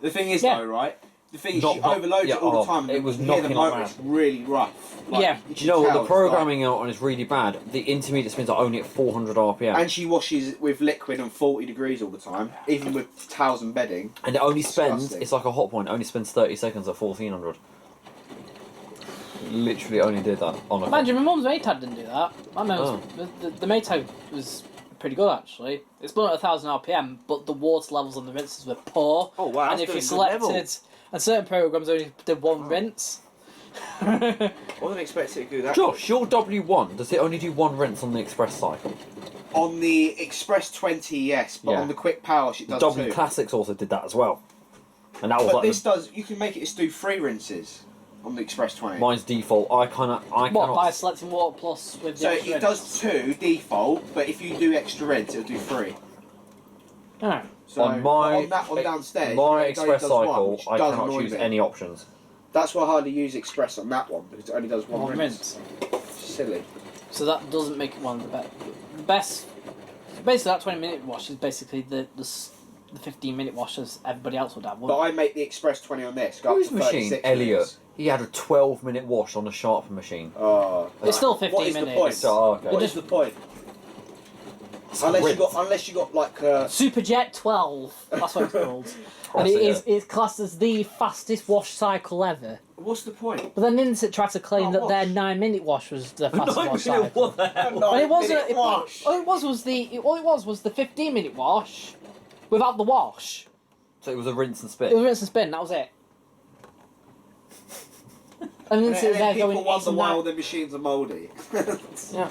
The thing is Yeah. though, right? The thing is, Not- she not- overloads yeah, it all oh, the time. it was you hear the knocking like motor, mad. it's really rough. Like, Yeah. you Do you know can what tell the it's programming on is really bad? The intermediate spins are only at 400 RPM. And she washes with liquid and 40 degrees all the time, even with towels and bedding. And it only spends, Disgusting. it's like a hot point, it only spends 30 seconds at 1400. Literally only did that on a... Imagine my mum's Maytag didn't do that. My mum's Oh. the Maytag was pretty good actually. It's spun at 1000 RPM, but the water levels on the rinses were poor. Oh wow, And if you selected, and certain programs only did one rinse. I wasn't expecting it to do that. Josh, your W1, does it only do one rinse on the express cycle? On the Express 20, yes, but Yeah. on the Quick Power, it does W too. Classics also did that as well. And that was But like this does, you can make it do 3 rinses on the Express 20. mine's default. I cannot... What, by selecting water plus with the So extra it does 2 default, but if you do extra rinse, it'll do 3. Oh. So on my that one downstairs, my it only express does one, cycle, which I does cannot annoy choose me. any options. That's why I hardly use express on that one because it only does one rinse. Silly. So that doesn't make it one of the best. The best. Basically, that 20-minute wash is basically the 15-minute wash as everybody else would have. But I make the express 20 on this. Go Whose up to machine? 36 Elliot. minutes. He had a 12-minute wash on the Sharper machine. Oh, It's still 15 what is minutes. The point? So, okay. What is the point? Unless you got like Superjet 12. That's what it's called. And it's classed as the fastest wash cycle ever. What's the point? But then Insit tried to claim that their 9-minute wash was the fastest wash cycle. What the hell? But it wasn't. Wash. All it was the 15-minute wash without the wash. So it was a rinse and It spit. was rinse and spin. That was it. And then And there people going wonder why all into the machines are mouldy. yeah.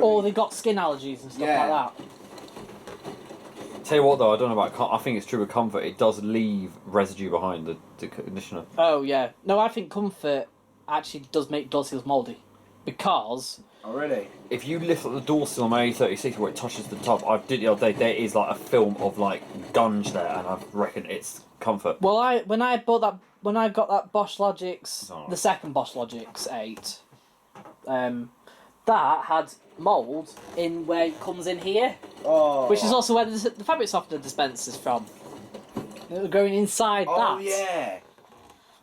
Or they got skin allergies and stuff Yeah. like that. Tell you what though, I don't know about. I think it's true with Comfort. It does leave residue behind the conditioner. Oh yeah. No, I think Comfort actually does make door seals mouldy because Oh really? If you lift up the door sill on my A36 where it touches the top, I did the other day. There is like a film of like gunge there, and I reckon it's Comfort. well, when I got that Bosch Logix, Oh. the second Bosch Logix 8, that had mould in where it comes in here, Oh. which is also where the fabric softener dispense is from. It was going inside that. Oh yeah.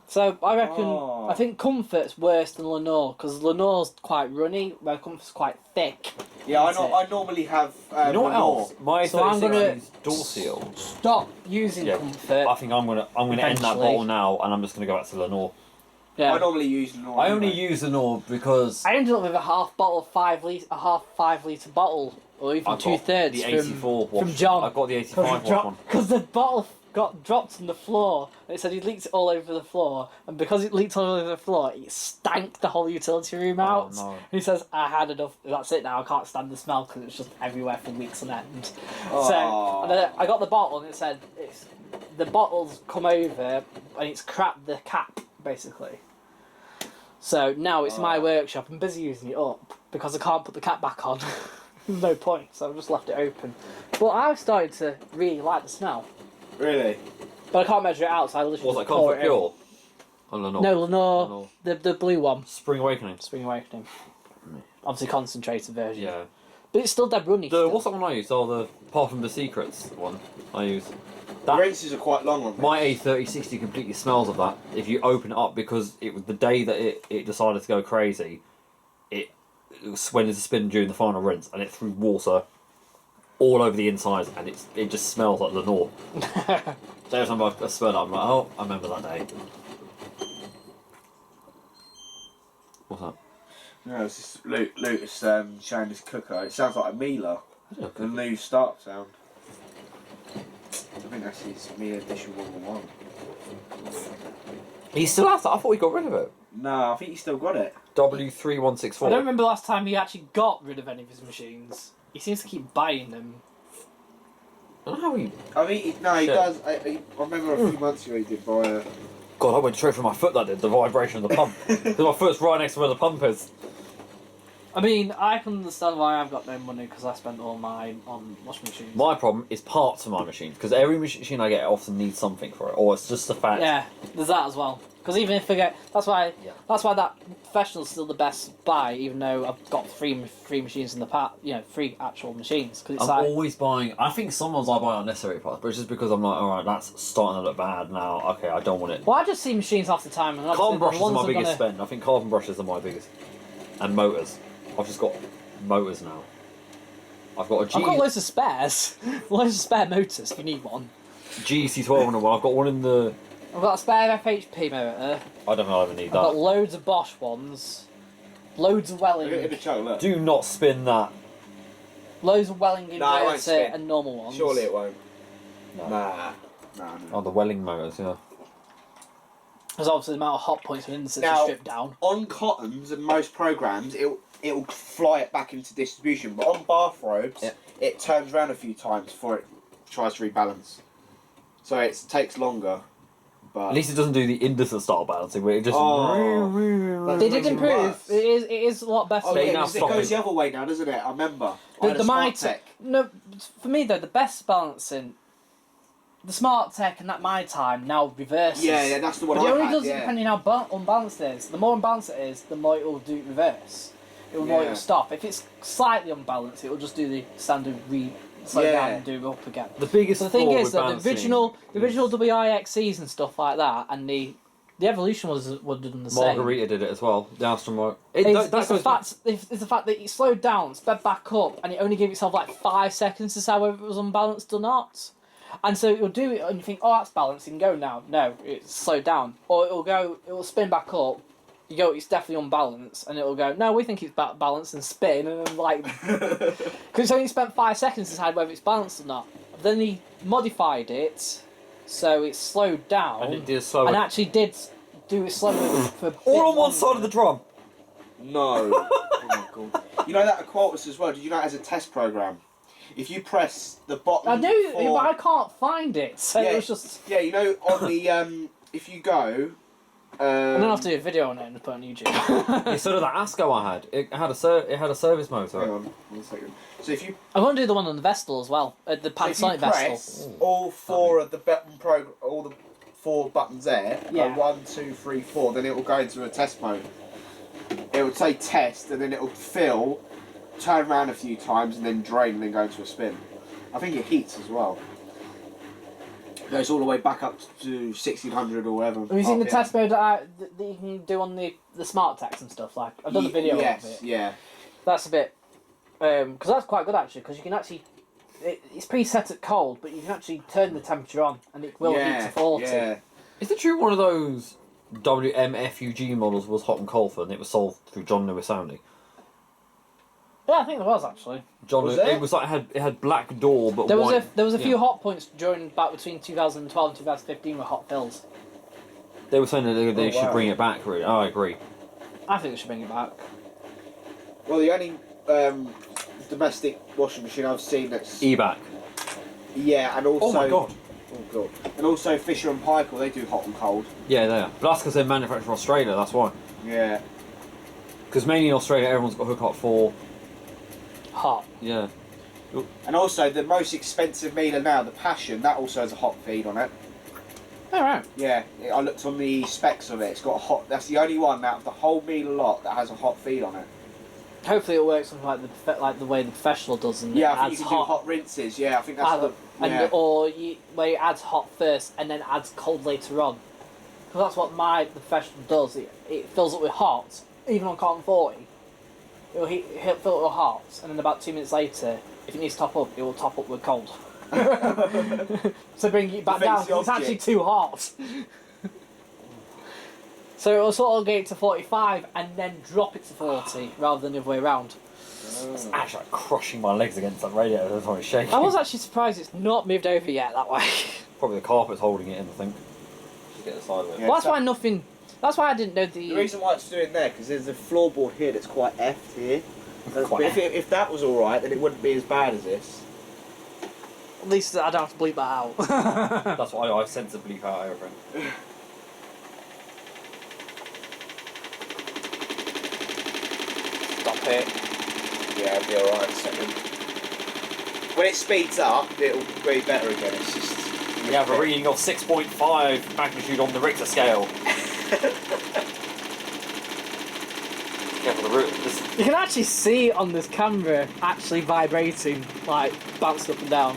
So I reckon, Oh. I think Comfort's worse than Lenore because Lenore's quite runny, where Comfort's quite thick. Yeah, I Isn't know. I normally have. You know what Lenore. else? My So I'm 36 gonna is door seal. Stop using Yeah. Comfort. I think I'm gonna end that Eventually. bottle now, and I'm just gonna go back to Lenore. Yeah. I normally use Lenore. I only anyway. use Lenore because I ended up with a half bottle of 5 litre, a half 5 litre bottle, or even I've got 2/3 the 84 from wash. John. I've got the 85 wash one. Because the bottle got dropped on the floor, and it said he leaked it all over the floor, and because it leaked all over the floor, it stank the whole utility room out. no. And he says, I had enough, that's it now, I can't stand the smell because it's just everywhere for weeks on end. Oh. So, and then I got the bottle, and it said, the bottle's come over, and it's cracked the cap, basically. So now it's in my workshop. I'm busy using it up because I can't put the cap back on. No point. So I've just left it open. But I've started to really like the smell. Really? But I can't measure it out, so I literally Was just that pour Comfort it in. Pure? Oh, Lenore. No, Lenore, Lenore. the blue one, Spring Awakening. Spring Awakening. Obviously concentrated version. Yeah. But it's still dead runny. still. What's that one I use? Oh, the apart from the Secrets one I use. The rinses are quite long on this. My A3060 completely smells of that. If you open it up, because it was the day that it decided to go crazy, it was when it's spin during the final rinse, and it threw water all over the inside, and it just smells like Lenore. So every time I smell it, I'm like, oh, I remember that day. What's that? No, it's just Luke is showing his cooker. It sounds like a Miele. Yeah, The new start sound. I think that's his Miele Edition 111. He still has that? I thought he got rid of it. No, I think he's still got it. I W5164. don't remember the last time he actually got rid of any of his machines. He seems to keep buying them. I don't know how he... I mean, he Shit. does. I remember a few months ago he did buy a. God, I went straight for my foot that did, the vibration of the pump. Because my foot's right next to where the pump is. I mean, I can understand why I've got no money because I spent all mine on washing machines. My problem is parts for my machine, because every machine I get often needs something for it, or it's just the fact. Yeah, there's that as well. Because even if I get, that's why that professional's still the best buy. Even though I've got three machines in the part, three actual machines. Because it's I'm like always buying. I think sometimes I buy unnecessary parts, but it's just because I'm like, all right, that's starting to look bad now. Okay, I don't want it. well, I just see machines half the time. And Carbon the brushes are ones my I'm biggest gonna- spend. I think carbon brushes are my biggest, and motors. I've just got motors now. I've got a I've got loads of spares, loads of spare motors if you need one. GC12 in one. I've got one in the. I've got a spare FHP motor. I don't know if I need I've got that. loads of Bosch ones. Loads of Look at the Welling. choke, look. Do not spin that. Loads of Welling No, it won't inverter spin. and normal ones. Surely it won't. No. Nah. Oh, the Welling motors, yeah. Because obviously the amount of hot points and inserts Now- are stripped down. On cottons and most programs, it'll fly it back into distribution, but on bathrobes, Yeah. it turns around a few times before it tries to rebalance. So it takes longer. But At least it doesn't do the indecent style balancing where it just. That They makes did it improve. worse. It is a lot better. Oh They yeah, now 'cause it stop goes it. the other way now, doesn't it? I remember. I The, had a the Smart mitre, Tech. no, for me though, the best balancing the Smart Tech and that My Time now reverses. Yeah, that's the one. But it I only had, does it yeah. depending on how unbalanced it is. The more unbalanced it is, the more it will do reverse. The more it will stop. If it's slightly unbalanced, it will just do the standard slow down and do up again. The biggest So the thing flaw is with that the balancing original is- WIXCs and stuff like that, and the Evolution was done the same. Margarita did it as well. The Aston Martin. It's the fact that it slowed down, sped back up, and it only gave itself like 5 seconds to decide whether it was unbalanced or not. And so it'll do it, and you think, oh, that's balanced, you can go now. No, it's slowed down. Or it'll spin back up, you go, it's definitely unbalanced, and it'll go, no, we think it's balanced, and spin, and then like... Because it's only spent 5 seconds to decide whether it's balanced or not. Then he modified it, so it slowed down, And it did slow. and actually did do it slower for a bit All on one longer. side of the drum. No. Oh my god. You know that at Qualtus as well? Did you know it has a test program? If you press the bottom. I do, for... but I can't find it, so Yeah. it was just... Yeah, you know on the if you go. I'm gonna have to do a video on it and put it on YouTube. Yeah, so did that Asco I had. It had a service motor. Hang on, 1 second. So if you I'm gonna do the one on the Vestal as well, the so if you Panasonic Vestal. press all 4 of the button all the 4 buttons there, Yeah. 1, 2, 3, 4, then it will go into a test mode. It will say test, and then it will fill, turn around a few times, and then drain, and then go into a spin. I think it heats as well. It goes all the way back up to 1600 or whatever. Have you seen the RPM. test mode that you can do on the Smart Techs and stuff? Like I've done a video yes, of it. yeah. That's a bit, because that's quite good actually. Because you can actually, it's preset at cold, but you can actually turn the temperature on, and it will heat to 40. Yeah. Is it true one of those WMFUG models was hot and cold for, and it was sold through John Lewis only? Yeah, I think there was actually. John Was Lewis, there? it was like it had black door, but There white. was a few yeah. hot points back between 2012 and 2015 with hot fills. They were saying that they Oh, should wow. bring it back. Really, I agree. I think they should bring it back. Well, the only domestic washing machine I've seen that's E-back. yeah, and also Oh my god. oh god, and also Fisher and Paykel, they do hot and cold. Yeah, they are. But that's because they're manufactured in Australia. That's why. Yeah. Because mainly in Australia, everyone's got hook up for. Hot. Yeah. And also the most expensive Miele now, the Passion, that also has a hot feed on it. Alright. Yeah, I looked on the specs of it. It's got a hot. That's the only one out of the whole Miele lot that has a hot feed on it. Hopefully it works something like the way the professional does, and Yeah, it I think adds you can do hot rinses. Yeah, I think that's Either- the. Yeah. or where it adds hot first and then adds cold later on. Because that's what the professional does. It fills up with hot, even on cotton 40. He'll fill it with hot, and then about 2 minutes later, if it needs to top up, it will top up with cold. So bring it back down. Defeats the It's actually object. too hot. So it will sort of get it to 45 and then drop it to 40 rather than the other way around. It's actually like crushing my legs against that radiator. Every time it's shaking. I was actually surprised it's not moved over yet that way. Probably the carpet's holding it in. I think. Just get the side of it. Yeah. Well, that's why nothing. That's why I didn't know The reason why it's doing there because there's a floorboard here that's quite effed here. But Quite if that was all right, then it wouldn't be as bad as this. At least I don't have to bleep that out. That's why I sensibly cut out everything. Stop it. Yeah, it'll be all right in a second. When it speeds up, it'll be better again. It's just. We have a reading of 6.5 magnitude on the Richter scale. Careful the root. You can actually see on this camera actually vibrating, like bouncing up and down.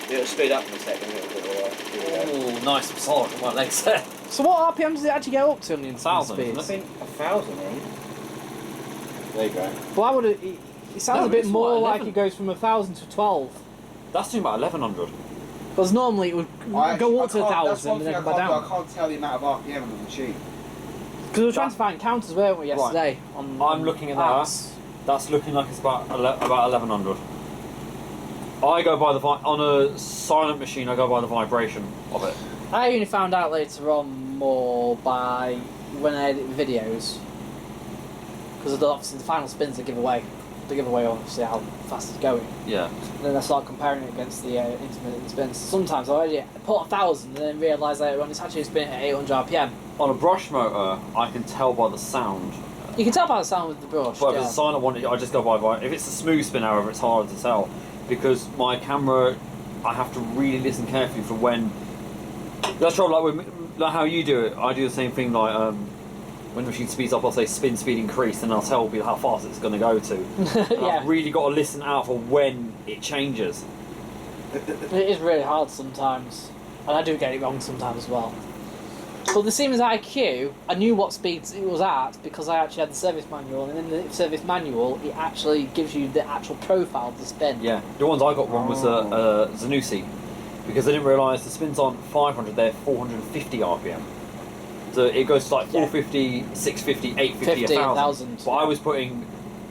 It'll speed up in a second. It'll be all right. Here we go. Oh, nice massage on my legs there. So what RPM does it actually get up to on the instant 1,000, speeds? isn't it? 1,000, right? There you go. Why would it? It sounds No, a bit it's more what, like 11? it goes from 1,000 to 12. That's doing about 1,100. Because normally it would go up to 1,000 and then come back I down. can't tell the amount of RPM on the machine. Because we were trying to find counters, weren't we, yesterday? I'm looking at that. apps. That's looking like it's about 1,100. I go by on a silent machine. I go by the vibration of it. I only found out later on more by when I edit videos. Because obviously the final spins they give away. They give away obviously how fast it's going. Yeah. And then I start comparing it against the intermittent spins. Sometimes I already put 1,000 and then realise later on it's actually spinning at 800 RPM. On a brush motor, I can tell by the sound. You can tell by the sound with the brush. But if yeah. it's a silent one, I just go by. If it's a smooth spin, however, it's harder to tell because my camera I have to really listen carefully for when. That's right, like how you do it. I do the same thing. Like when the machine speeds up, I'll say spin speed increase, and I'll tell people how fast it's going to go to. And I've really got to listen out for when it changes. It is really hard sometimes, and I do get it wrong sometimes as well. But the Siemens IQ, I knew what speeds it was at because I actually had the service manual, and in the service manual, it actually gives you the actual profile of the spin. Yeah, the ones I got wrong was Zanussi, because I didn't realise the spins aren't 500; they're 450 RPM. So it goes to like 450, 650, 850, 1,000. But I was putting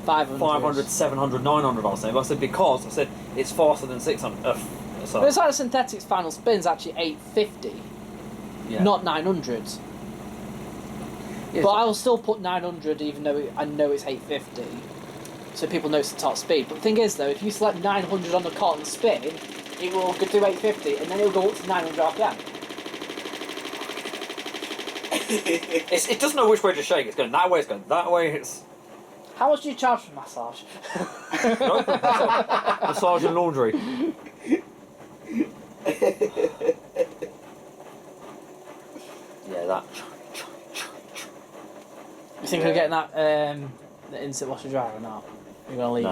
500, 700, 900 I was saying. But I said because I said it's faster than 600. But it's like the synthetics final spin's actually 850, not 900. Yeah, but I'll still put 900 even though I know it's 850, so people know it's the top speed. But the thing is though, if you select 900 on the cotton spin, it will do 850 and then it'll go up to 900 RPM. it doesn't know which way to shake. It's going that way. It's going that way. It's. How much do you charge for massage? No, massage and laundry. Yeah, that. You think of getting that the instant washer dryer or not? You're gonna leave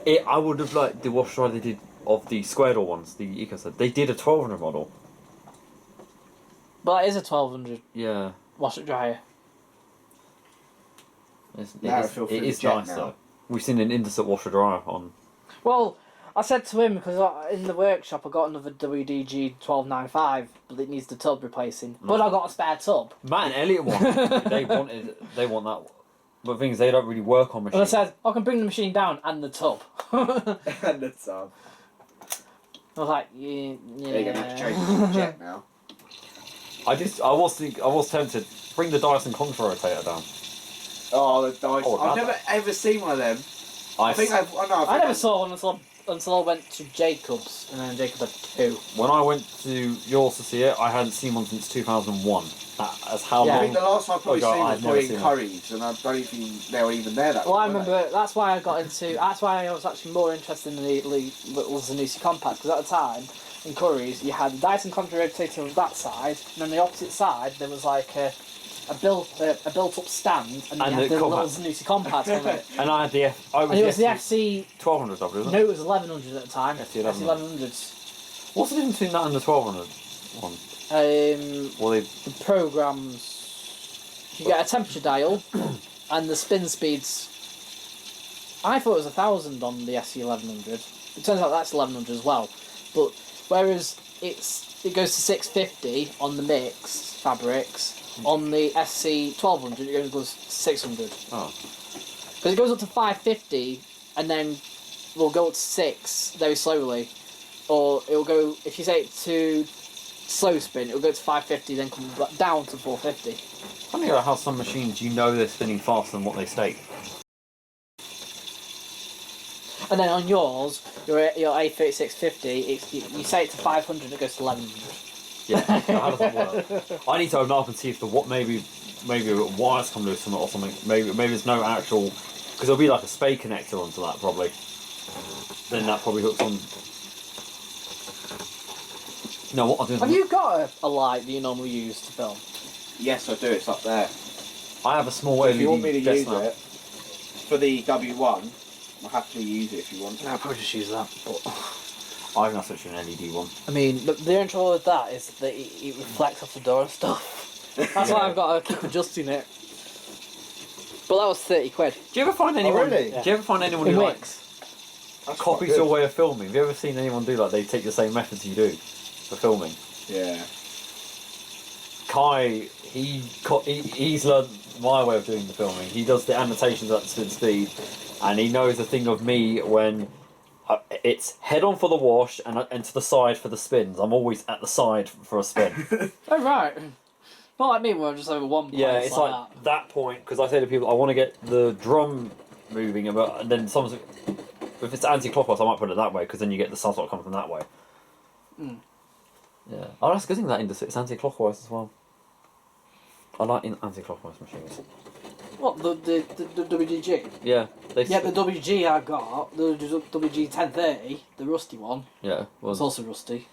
it? I would have liked the washer dryer they did of the square door ones, the EcoSet. They did a 1200 model. But that is a 1200 Yeah. washer dryer. It is nice though. We've seen an Indesit washer dryer on. Well, I said to him because in the workshop I got another WDG 1295, but it needs the tub replacing. But I got a spare tub. Matt and Elliot want they want that. But the thing is, they don't really work on machines. And I said I can bring the machine down and the tub. And the tub. I was like, yeah. You're gonna have to change the jet now. I was tempted. Bring the Dyson contra rotator down. Oh, the Dyson. Oh, I've never ever seen one of them. I never saw one until I went to Jacobs, and then Jacobs had two. When I went to yours to see it, I hadn't seen one since 2001. That's how long. I think the last time I probably seen was probably in them. Curry's, and I don't think they were even there that Well, I long, remember that's why I got into. That's why I was actually more interested in the little Zanussi compact, because at the time in Curry's you had the Dyson contra rotator on that side, and on the opposite side there was like a built-up stand, and then you had the little Zanussi compact on it. And I had the it was the FC 1200 W, wasn't it? No, it was 1100 at the time. FC 1100s. What's the difference between that and the 1200 one? The programs. You get a temperature dial, and the spin speeds. I thought it was 1,000 on the SC 1100. It turns out that's 1100 as well, but whereas it goes to 650 on the mixed fabrics. On the SC 1200, it goes to 600. Oh. Because it goes up to 550, and then will go up to 6 very slowly. Or it'll go, if you say it to slow spin, it'll go to 550, then come back down to 450. Funny about how some machines, you know they're spinning faster than what they state. And then on yours, your A3650, you say it to 500, it goes to 1100. Yeah, how does that work? I need to open up and see if maybe a wire's come loose or something. Maybe there's no actual, because there'll be like a spade connector onto that probably. Then that probably hooks on. No, what I do? Have you got a light that you normally use to film? Yes, I do. It's up there. I have a small If LED you want me to desk use lamp. it for the W1, I'll happily use it if you want. No, I'll probably just use that. But I think that's actually an LED one. I mean, the only trouble with that is that it reflects off the door and stuff. That's why I've got to keep adjusting it. But that was 30 quid. Do you ever find anyone? really? Do you ever find anyone In who Wix. That's copies your way of filming? Have you ever seen anyone do like they take the same methods you do for filming? Yeah. Kai, he's learned my way of doing the filming. He does the annotations at spin speed, and he knows the thing of me when. It's head on for the wash and to the side for the spins. I'm always at the side for a spin. Oh, right. Not like me where I'm just over one place. Yeah, it's like that point, because I say to people, I want to get the drum moving, and then sometimes, if it's anti-clockwise, I might put it that way, because then you get the sunlight coming from that way. Mm. Yeah. Oh, that's a good thing that it's anti-clockwise as well. I like anti-clockwise machines. What, the WDG? Yeah. Yeah, the WG I got, the WG1030, the rusty one, Yeah. was also rusty.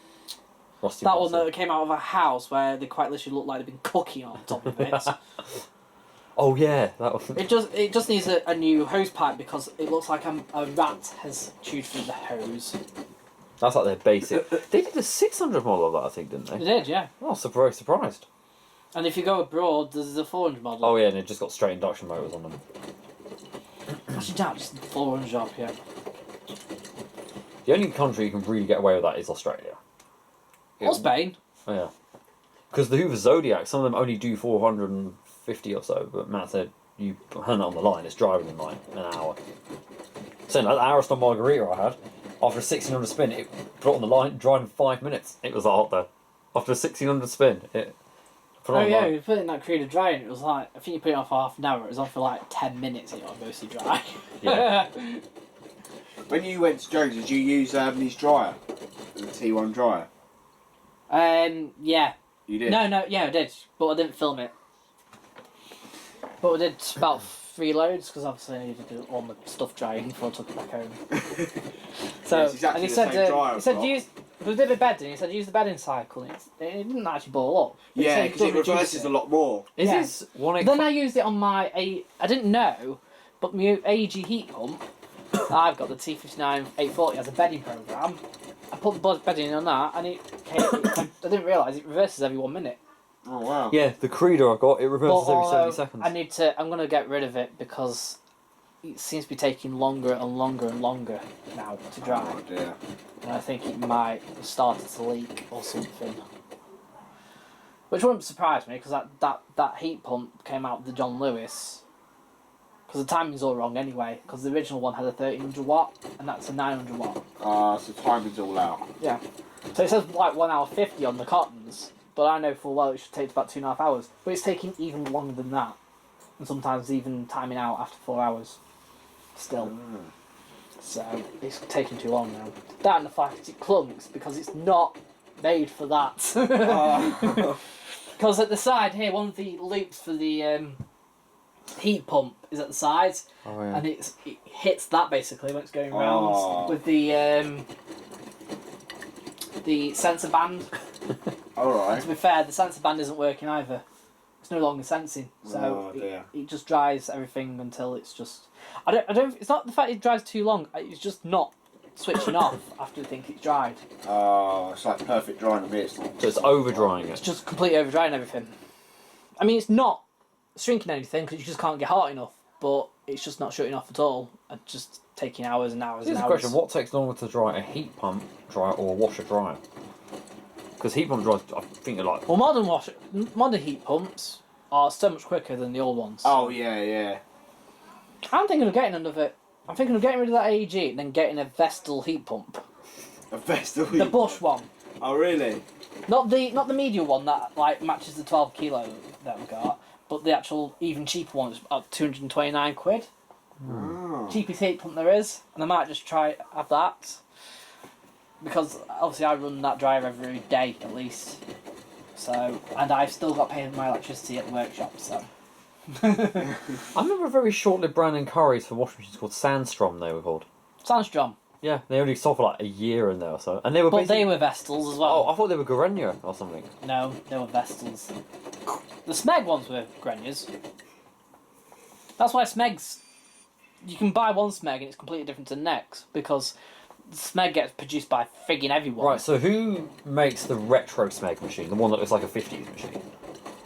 Rusty That one Bottom. that came out of a house where they quite literally looked like they'd been cooking on top of it. Oh yeah, that was. It just needs a new hose pipe because it looks like a rat has chewed through the hose. That's like their basic. They did a 600 model of that, I think, didn't It they? did, yeah. Oh, very surprised. And if you go abroad, there's a 400 model. Oh yeah, and it just got straight induction motors on them. Actually, no, just 400 job, yeah. The only country you can really get away with that is Australia. Or Spain. Oh yeah. Because the Hoover Zodiac, some of them only do 450 or so, but Matt said you hand it on the line, it's driving in like an hour. So like the Ariston Margarita I had, after a 1600 spin, it put it on the line, drive in 5 minutes. It was hot there. After a 1600 spin, it put it Oh on the yeah, line. we put it in that creative dry and it was like, I think you put it on for half an hour, it was on for like 10 minutes and it was mostly dry. Yeah. When you went to Jones, did you use his dryer? The T1 dryer? Yeah. You did? No, yeah, I did, but I didn't film it. But I did about 3 loads because obviously I needed to do all my stuff drying before I took it back home. So, Yeah, it's exactly and he the said, same dryer he said I've got. use, we did the bedding. He said use the bedding cycle. And it didn't actually ball up. But he Yeah, said because it could reduce reverses a lot more. Is Yeah. this one Then I used it on my I didn't know, but my AEG heat pump. I've got the T59-840 as a bedding program. I put the bedding on that, and I didn't realise it reverses every 1 minute. Oh, wow. Yeah, the Creeder I got, it reverses every 70 although seconds. I'm gonna get rid of it because it seems to be taking longer and longer and longer now to dry, Oh, dear. and I think it might have started to leak or something. Which wouldn't surprise me because that heat pump came out with the John Lewis. Because the timing's all wrong anyway. Because the original one had a 1300 watt, and that's a 900 watt. So timing's all out. Yeah. So it says like 1 hour 50 on the cottons, but I know full well it should take about 2.5 hours. But it's taking even longer than that, and sometimes even timing out after 4 hours. Still. So it's taking too long now. That and the fact it clunks because it's not made for that. Oh. Because at the side here, one of the loops for the heat pump is at the sides, Oh, yeah. and it hits that basically when it's going Oh. round with the sensor band. Alright. To be fair, the sensor band isn't working either. It's no longer sensing, so Oh, dear. it just dries everything until it's just. I don't. It's not the fact it dries too long. It's just not switching off after you think it's dried. Oh, it's like perfect drying of it. So it's over drying It's it. just completely over drying everything. I mean, it's not shrinking anything because you just can't get hot enough, but it's just not shutting off at all. And just taking hours and hours Here's and a hours. question: what takes longer to dry, a heat pump dryer or a washer dryer? Because heat pump dryers, I think, are like. Well, modern heat pumps are so much quicker than the old ones. Oh, yeah, yeah. I'm thinking of getting another. I'm thinking of getting rid of that AEG and then getting a Vestal heat pump. A Vestal. The Bosch one. Oh, really? Not the medium one that like matches the 12 kilo that we got, but the actual even cheaper one is about 229 quid. Oh. Cheapest heat pump there is, and I might just try have that. Because obviously I run that dryer every day at least. So, and I've still got paid my electricity at the workshop, so. I remember a very short-lived brand in Curry's for washing machines called Sandstrom. They were called. Sandstrom. Yeah, they only sold for like a year in there or so, and they were. But basically... they were Vestals as Oh, well. I thought they were Gorenja or something. No, they were Vestals. The Smeg ones were Grenjas. That's why Smegs... You can buy one Smeg and it's completely different to the next, because the Smeg gets produced by frigging everyone. Right, so who makes the retro Smeg machine, the one that looks like a 50s machine?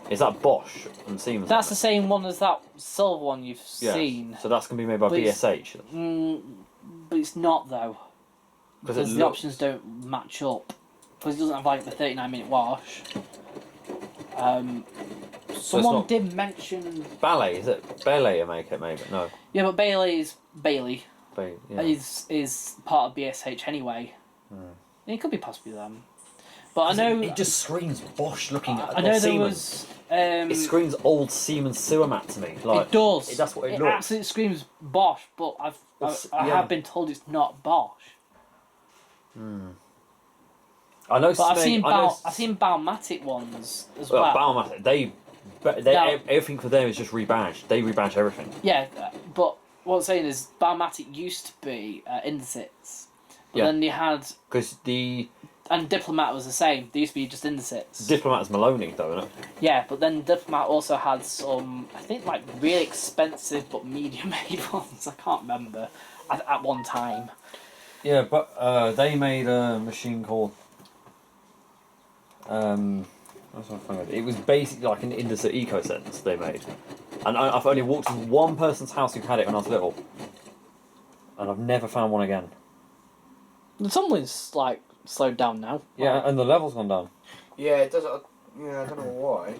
Is that Bosch and Siemens? That's the same one as that silver one you've Yeah, seen. so that's going to be made by But it's- BSH. But it's not, though. Because Because the options don't match up. Because it doesn't have like the 39-minute wash. Someone not- did mention... Ballet, is it? Ballet make it, maybe? No. Yeah, but Bailey Yeah. is part of BSH anyway. It could be possibly them. But I know... It just screams Bosch looking at I know there Siemens. was... It screams old Siemens sewer mat to me. Like, it does. That's what it It looks. absolutely screams Bosch, but I yeah. have been told it's not Bosch. I know. But I've Smeg- seen I know I've seen Baumatic ones as well, well. Baumatic, they But everything for them is just rebadged. They rebadge everything. Yeah, but what I'm saying is, Barmatic used to be Indesits. But then you had... Because And Diplomat was the same. They used to be just Indesits. Diplomat is Maloney, though, isn't it? Yeah, but then Diplomat also had some, I think, like, really expensive but medium-made ones. I can't remember. At one time. Yeah, but they made a machine called... it was basically like an Indesit EcoSense they made. And I've only walked into one person's house who had it when I was little. And I've never found one again. The tumbling's, like, slowed down now. Yeah, and the level's gone down. Yeah, it does. Yeah, I don't know why.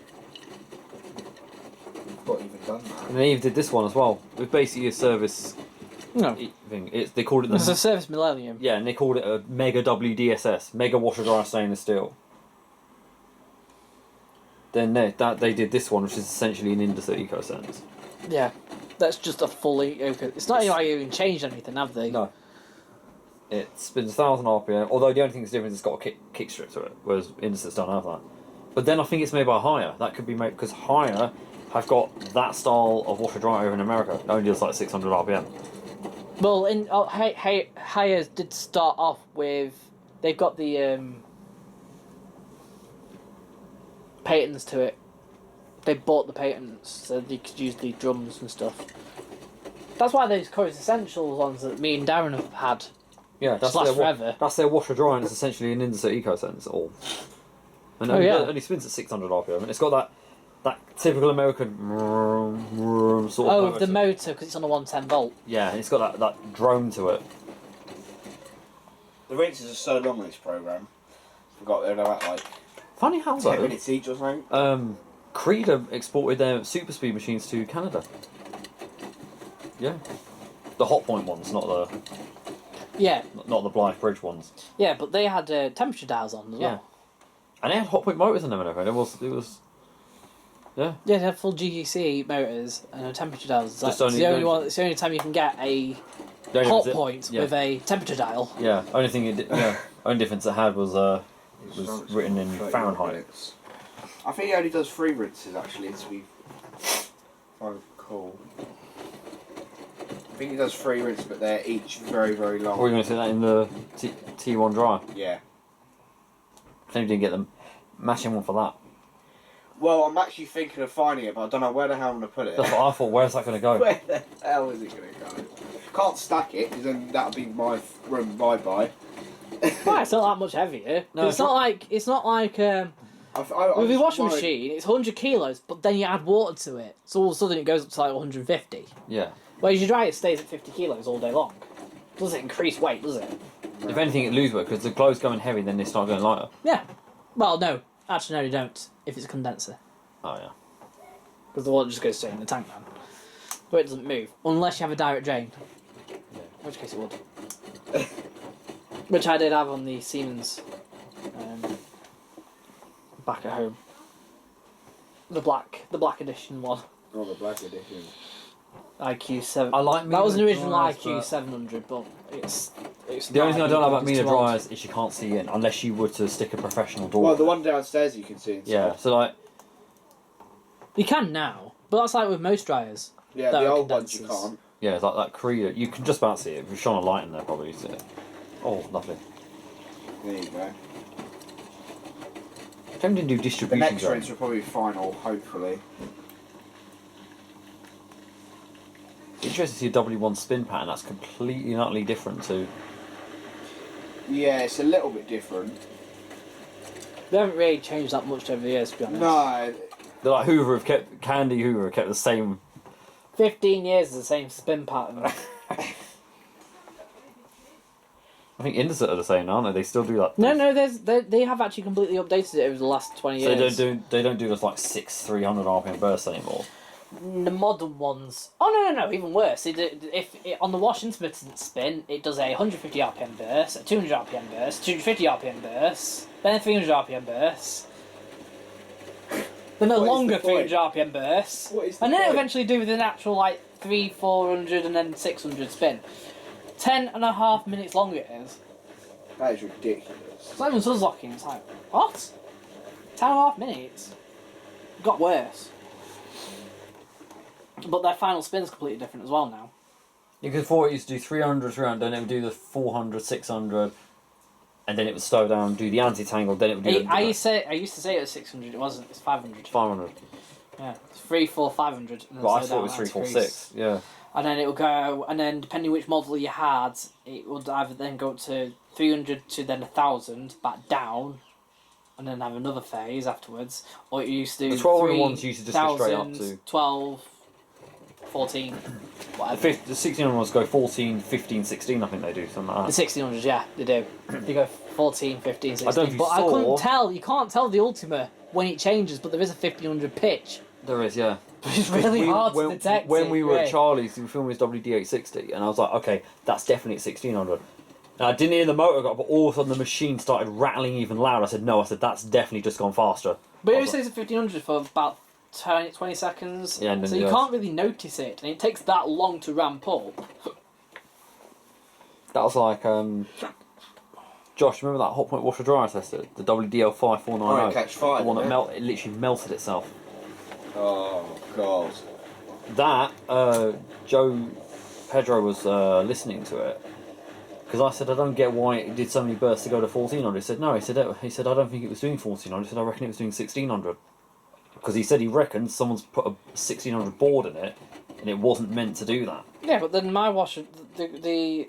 Not even done that. And they even did this one as well. It was basically a service No. thing. They called it It's a Service Millennium. Yeah, and they called it a Mega WDSS, Mega Washer Dryer Stainless Steel. Then they did this one, which is essentially an Indesit EcoSense. Yeah. That's just a fully open... It's not even changed anything, have they? No. It spins 1,000 RPM, although the only thing that's different is it's got a kick strip to it, whereas Indesits don't have that. But then I think it's made by Haier. That could be made because Haier have got that style of washer dryer over in America. It only does like 600 RPM. Well, Haier did start off with... They've got the patents to it. They bought the patents so they could use the drums and stuff. That's why those Chorus Essentials ones that me and Darren have had Yeah, just last forever. That's their washer dryer, and it's essentially an Indesit EcoSense. And only spins at 600 RPM, and it's got that typical American sort of motor. The motor, because it's on a 110 volt. Yeah, and it's got that drone to it. The rinses are so long in this program. Forgot they're about like Funny how 10 though. minutes each or something. Creed have exported their super speed machines to Canada. Yeah, the Hot Point ones, not the the Blythe Bridge ones. Yeah, but they had temperature dials on as well. And they had Hot Point motors in them and everything. It was. Yeah, they had full GEC motors and a temperature dials. Just It's the only time you can get a Hot Point with a temperature dial. Yeah, only difference it had was written in Fahrenheit. I think he only does 3 rinses actually, to be cool. I think he does 3 rinses, but they're each very, very long. Or are you going to see that in the T1 dryer? Yeah. Then you didn't get them matching one for that. Well, I'm actually thinking of finding it, but I don't know where the hell I'm going to put it. That's what I thought. Where's that going to go? Where the hell is it going to go? Can't stack it, because then that'll be my room bye-bye. Well, it's not that much heavier. No, it's not like with your washing machine, it's 100 kilos, but then you add water to it, so all of a sudden it goes up to like 150. Yeah. Whereas your dryer stays at 50 kilos all day long. Doesn't increase weight, does it? If anything, it loses weight because the glow's going heavy, then they start going lighter. Yeah. Well, no. Actually, no, they don't. If it's a condenser. Oh yeah. Because the water just goes straight in the tank, man. But it doesn't move unless you have a direct drain. Yeah. In which case it would. Which I did have on the Siemens back at home. The black edition one. Oh, the black edition. IQ7. I like that was an Miele original dryers, IQ 700, but it's the only thing I don't like about Miele too old. dryers is you can't see in unless you were to stick a professional door. Well, the one downstairs you can see inside. Yeah, so like. You can now, but that's like with most dryers. Yeah, the old ones you can't. Yeah, it's like that Creed. You can just about see it. If you shone a light in there, probably you see it. Oh, lovely. There you go. Them didn't do The distribution. next rinse will probably be final, hopefully. Interesting to see a W1 spin pattern. That's completely and utterly different to. Yeah, it's a little bit different. They haven't really changed that much over the years, to be honest. No. They're like Candy Hoover have kept the same. 15 years is the same spin pattern. I think Indesit are the same, aren't they? They still do that. No, they have actually completely updated it over the last 20 years. So they don't do this like 300 RPM bursts anymore. The modern ones. Oh no, even worse. On the wash intermittent spin, it does a 150 RPM burst, a 200 RPM burst, 250 RPM burst, then a 300 RPM burst, then a longer 300 RPM burst, and then eventually do with an actual like 300, 400, and then 600 spin. 10.5 minutes long it is. That is ridiculous. It's not even suzzlocking. It's like what? 10.5 minutes. It got worse. But their final spin's completely different as well now. Because before it used to do 300, then it would do the 400, 600, and then it would slow down, do the anti-tangle, then it would do I used to say it was 600, it wasn't, it's 500. 500. Yeah, it's 3, 4, 500. And then Well, I slow thought it down was 3, 4, anti-crease. 6, yeah. And then it would go, and then depending which model you had, it would either then go up to 300 to then 1,000, back down, and then have another phase afterwards. Or it used to do The 1200 ones used to just go straight up to 12, 14, whatever. The 1600 ones go 14, 15, 16, I think they do, something like The that. 1600s, yeah, they do. They go 14, 15, 16. I don't know if you but I saw- couldn't tell, you can't tell the Ultima when it changes, but there is a 1500 pitch. There is, yeah. It's really hard to detect When it, we were yeah. at Charlie's, we were filming his WD-860, and I was like, okay, that's definitely at 1600. And I didn't hear the motor go up, but all of a sudden the machine started rattling even louder. I said, no, that's definitely just gone faster. But it I only was like, stays at 1500 for about 20 seconds, Yeah, and then so it you goes. can't really notice it, and it takes that long to ramp up. that was like, Josh, remember that hot point washer dryer I tested? The WDL5490? Oh, it catch fire, The one that didn't it literally melted itself. Oh, God. That, Joe Pedro was listening to it. Because I said, I don't get why it did so many bursts to go to 1400. He said, no, he said, I don't think it was doing 1400. He said, I reckon it was doing 1600. Because he said he reckons someone's put a 1600 board in it, and it wasn't meant to do that. Yeah, but then my washer, the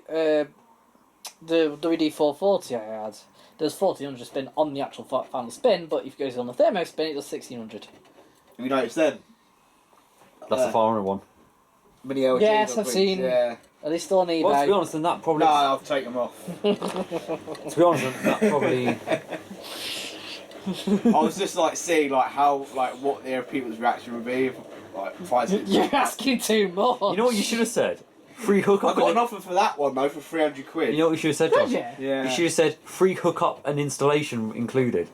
WD-440 I had, does 1400 spin on the actual final spin, but if it goes on the thermo spin, it does 1600. Have you noticed then? That's the 500 one. Mini LGs Yes, on I've Twitch, seen- Yeah. Are they still on eBay? Well, to be honest, then that probably... No, I'll take them off. To be honest, then that probably... I was just like seeing like how like what their people's reaction would be if like finds it. You're asking too much. You know what you should have said? Free I hookup. got an offer for that one though for 300 quid. You know what you should have said, Did Josh? you? Yeah. You should have said free hookup and installation included.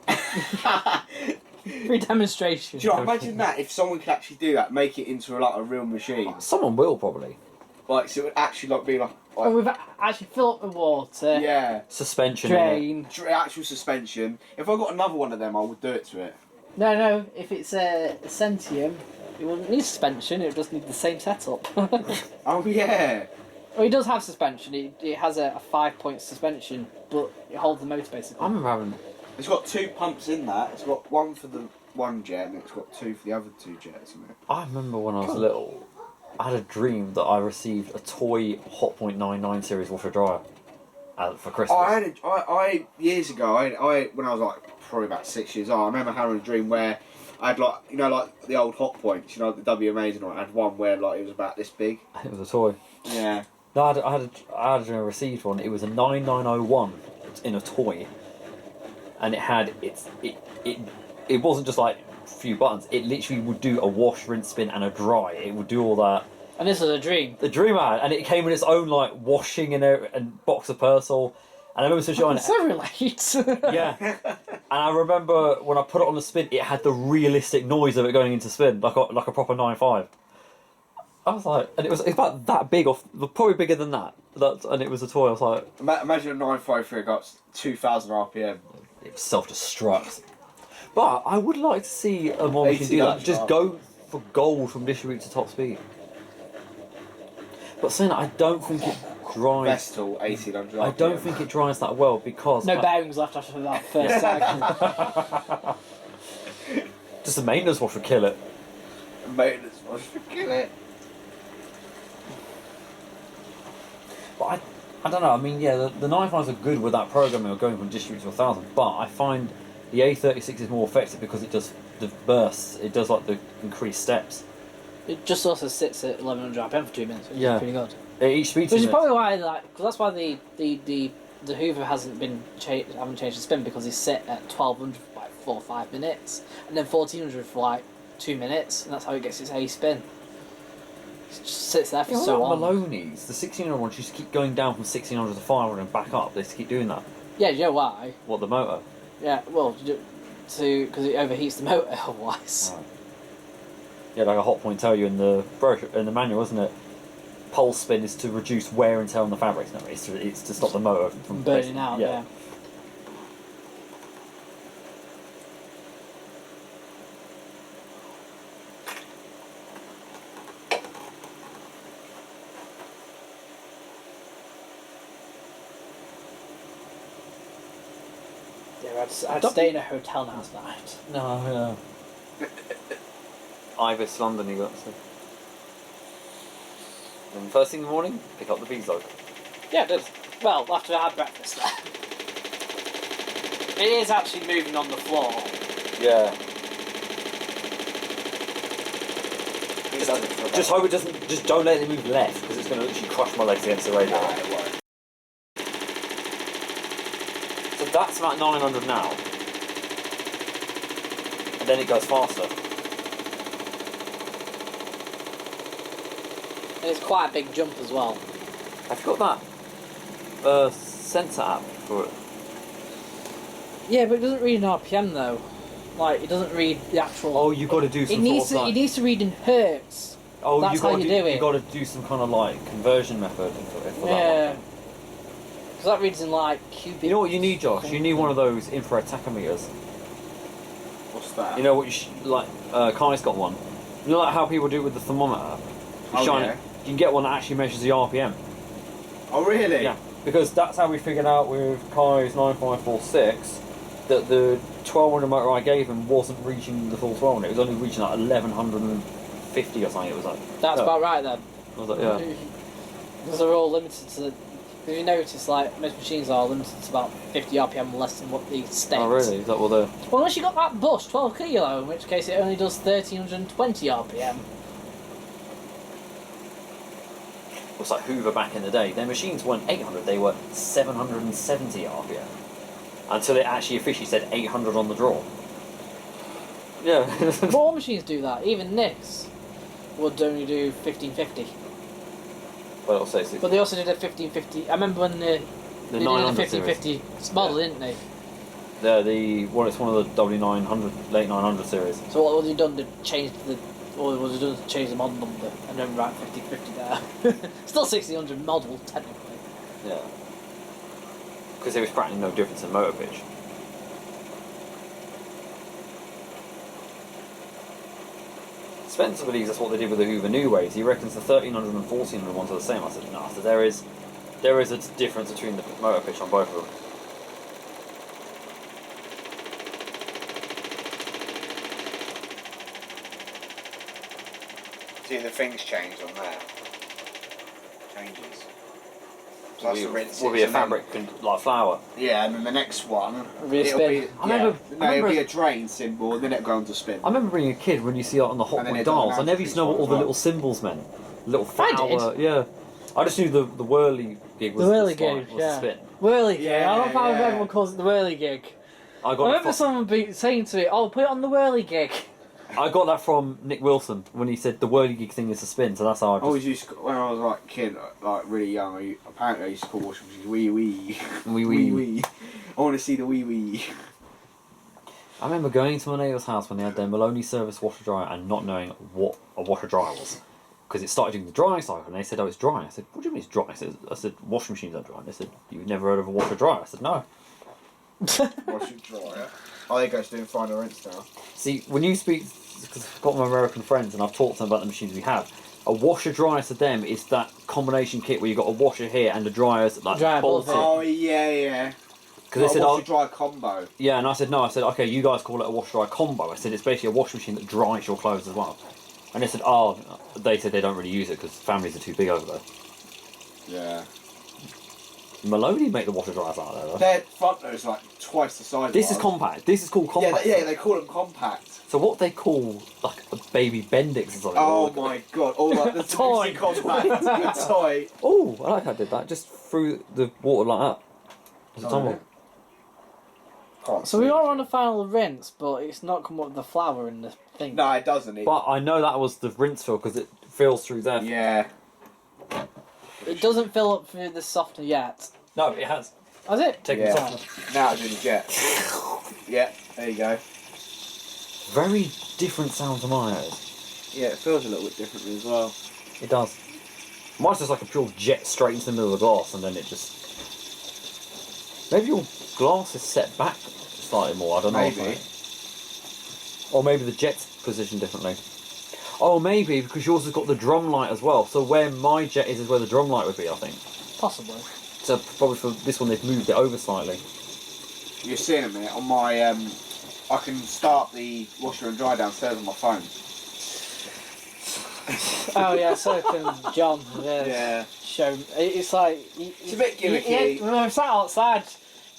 Free demonstration. Do you know, imagine that if someone could actually do that, make it into like a real machine. Someone will probably. Like so it would actually like be like Oh, we've actually filled up with water, yeah, Suspension. in it. drain. actual suspension. If I got another one of them, I would do it to it. No, if it's a Centium, it wouldn't need suspension, it would just need the same setup. Oh yeah. Well, it does have suspension, it has a 5-point suspension, but it holds the motor basically. I remember having... It's got 2 pumps in that. It's got one for the one jet and it's got 2 for the other 2 jets in it. I remember when I was little, I had a dream that I received a toy Hotpoint 99 series washer dryer for Christmas. I years ago, I when I was like probably about 6 years old, I remember having a dream where I had like like the old Hot Points, the WMAs and all. I had one where like it was about this big. It was a toy. Yeah. No, I had a dream I received one. It was a 9901 in a toy, and it had it wasn't just like a few buttons. It literally would do a wash, rinse, spin, and a dry. It would do all that. And this is a dream. The dream I had, and it came with its own like washing and box of Persil. And I remember switching on it. So relate. Yeah. And I remember when I put it on the spin, it had the realistic noise of it going into spin, like a proper 9.5. I was like, and it's about that big, probably bigger than that. And it was a toy. I was like, Imagine a 953 got 2,000 RPM. it was self-destruct. But I would like to see a more machine do that. 80 Just go for gold from distribute to top speed. But saying that, I don't think it dries. Vestal 1800 RPM. I don't think it dries that well because No bearings left after that first cycle. just a maintenance wash would kill it. Maintenance wash to kill it. But I don't know. I mean, yeah, the 9.5s are good with that programming of going from distribute to 1000. But I find the A36 is more effective because it does the bursts. It does like the increased steps. It just also sits at 1100 RPM for 2 minutes, which Yeah. is pretty good. Each speed. Which is probably why, because that's why the Hoover hasn't been haven't changed the spin, because he's set at 1200 for like 4 or 5 minutes, and then 1400 for like 2 minutes, and that's how it gets its A spin. It just sits there for so long. Maloney's, the 1600 ones used to keep going down from 1600 to 500 and back up. They used to keep doing that. Yeah, you know why? What, the motor? Yeah, well, because it overheats the motor otherwise. Right. Yeah, like a hot point tell you in the brochure, in the manual, isn't it? Pulse spin is to reduce wear and tear on the fabrics. No, it's to stop the motor from Burning out, yeah. I'd stay in a hotel now tonight. No, Ibis, London, you got to. Then first thing in the morning, pick up the bees log. Yeah, it does. Well, after I had breakfast there. It is actually moving on the floor. Yeah. Just hope it doesn't. Just don't let it move left because it's going to literally crush my legs against the radio. No, it won't. So that's about 900 now, and then it goes faster. And it's quite a big jump as well. I've got that sensor app for it. Yeah, but it doesn't read an RPM though. Like, it doesn't read the actual... Oh, you've got to do some It needs to read in hertz. Oh, That's how you do it. You've got to do some kind of like conversion method for that Yeah. one. Because that reads in like cubic... You know what you need, Josh? You need one of those infrared tachometers. What's that? You know what Kai's got one. You know like how people do it with the thermometer? You shine it. You can get one that actually measures the RPM. Oh, really? Yeah. Because that's how we figured out with Kai's 9546 that the 1200 motor I gave him wasn't reaching the full 1200. It was only reaching like 1150 or something. It was like. That's about right then. I was like, yeah. Because they're all limited to... If you notice, like, most machines are limited to about 50 RPM less than what they state. Oh, really? Is that what they're... Well, unless you got that bush, 12 kilo, in which case it only does 1320 RPM. Looks like Hoover back in the day. Their machines weren't 800, they were 770 RPM. Until it actually officially said 800 on the draw. Yeah. But all machines do that. Even Nick's would only do 1550. Well, it'll say 60. But they also did a 1550. I remember when they did a 1550 model, didn't they? It's one of the W900, late 900 series. So what was he done to change change the model number and then write 1550 there? Still 1600 model, technically. Yeah. Because there was practically no difference in motor pitch. Spencer believes that's what they did with the Hoover New Waves. He reckons the 1300 and 1400 ones are the same. I said, no, so there is a difference between the motor pitch on both of them. See, the things changed on there. Changes. Plus the rinses. Will be a and then- fabric like flour. Yeah, and then the next one, Be a it'll spin. be, I yeah, remember- it'll be a drain symbol, and then it'll go on to spin. I remember being a kid when you see it on the hot And then point it doesn't dials. I never used to know what all the have little symbols meant. Little I flower. did. Yeah. I just knew the whirly gig was The whirly spine, gig, was yeah. the spin. Whirly gig. Yeah, I don't know how yeah. everyone calls it the whirly gig. I I got remember someone saying to me, "Oh, put it on the whirly gig." I got that from Nick Wilson when he said the whirly gig thing is a spin, so that's how I I just... always used to, when I was like a kid, like really young, apparently I used to call washing machines wee wee. Wee Wee wee. wee. I want to see the wee wee. I remember going to my neighbour's house when they had their Maloney service washer dryer and not knowing what a washer dryer was. Because it started doing the drying cycle and they said, oh, it's drying. I said, what do you mean it's drying? I said washing machines are drying. They said, you've never heard of a washer dryer? I said, no. Washing dryer. I think I was doing final rinse now. See, when you speak, because I've got my American friends and I've talked to them about the machines we have, a washer dryer to them is that combination kit where you've got a washer here and the dryers like Dryer bolted. above Oh yeah, yeah. Because they said, washer dryer combo. yeah, and I said, no, I said, okay, you guys call it a washer dryer combo. I said, it's basically a washing machine that dries your clothes as well. And they said, oh, they said they don't really use it because families are too big over there. Yeah. Maloney make the washer dryers out there though. Their front loader's like twice the size. This of is ours. compact. This is called compact. Yeah, they call them compact. So what they call like a baby Bendix or something. Oh or- my god! All like the Toy. compact, the toy. Oh, I like how I did that. Just threw the water like that. It's a tumble. So we are on the final rinse, but it's not come up with the flour in the thing. No, it doesn't. But I know that was the rinse fill because it fills through there. Yeah. It doesn't fill up through the softener yet. No, it has. Has it? Take Yeah. it off. Now it's in the jet. Yeah, there you go. Very different sound to my ears. Yeah, it feels a little bit differently as well. It does. Mine's just like a pure jet straight into the middle of the glass and then it just... Maybe your glass is set back slightly more, I don't know. Maybe. Or maybe the jet's positioned differently. Oh, maybe because yours has got the drum light as well. So where my jet is where the drum light would be, I think. Possibly. So probably for this one they've moved it over slightly. you're seeing a minute on my. I can start the washer and dryer downstairs on my phone. Oh yeah, so can John. Yeah. Show. It's like It's a bit gimmicky. We were sat outside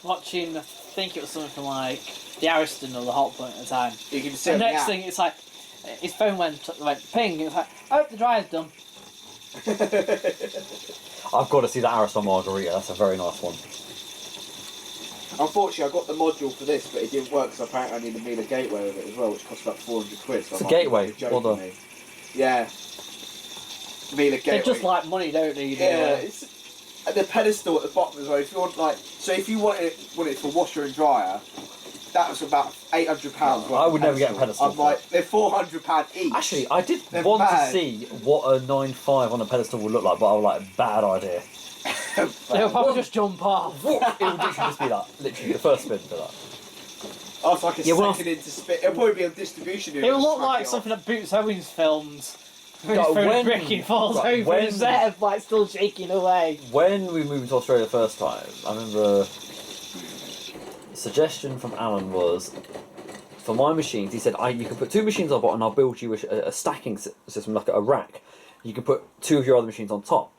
watching. I think it was something from like the Ariston or the Hot Point at the time. You can see The on the next app. thing, it's like his phone went ping. It's like, oh, the dryer's done. I've got to see the Ariston Margarita. That's a very nice one. Unfortunately, I got the module for this, but it didn't work because apparently I need a Miele gateway with it as well, which costs about 400 quid. So It's I a might gateway, be joking or the- me. Yeah. Miele gateway. They just like money, don't they? Yeah, it's and the pedestal at the bottom as well. If you want if you want it for washer and dryer, that was about £800. I would never get a pedestal I'm for like, they're £400 each. Actually, I did They're want mad. to see what a 9.5 on a pedestal would look like, but I was like, bad idea. They'll probably just jump off. It would literally just be that. Literally, the first spin for that. Oh, it's like a Yeah, well, second into spit. It'll probably be on distribution. It will look like something that Boots Owens filmed. No, When when- brick and falls right, over when- his head, like still shaking away. When we moved to Australia the first time, I remember the suggestion from Alan was, for my machines, he said, you can put 2 machines on bottom and I'll build you a stacking system, like a rack. You can put 2 of your other machines on top.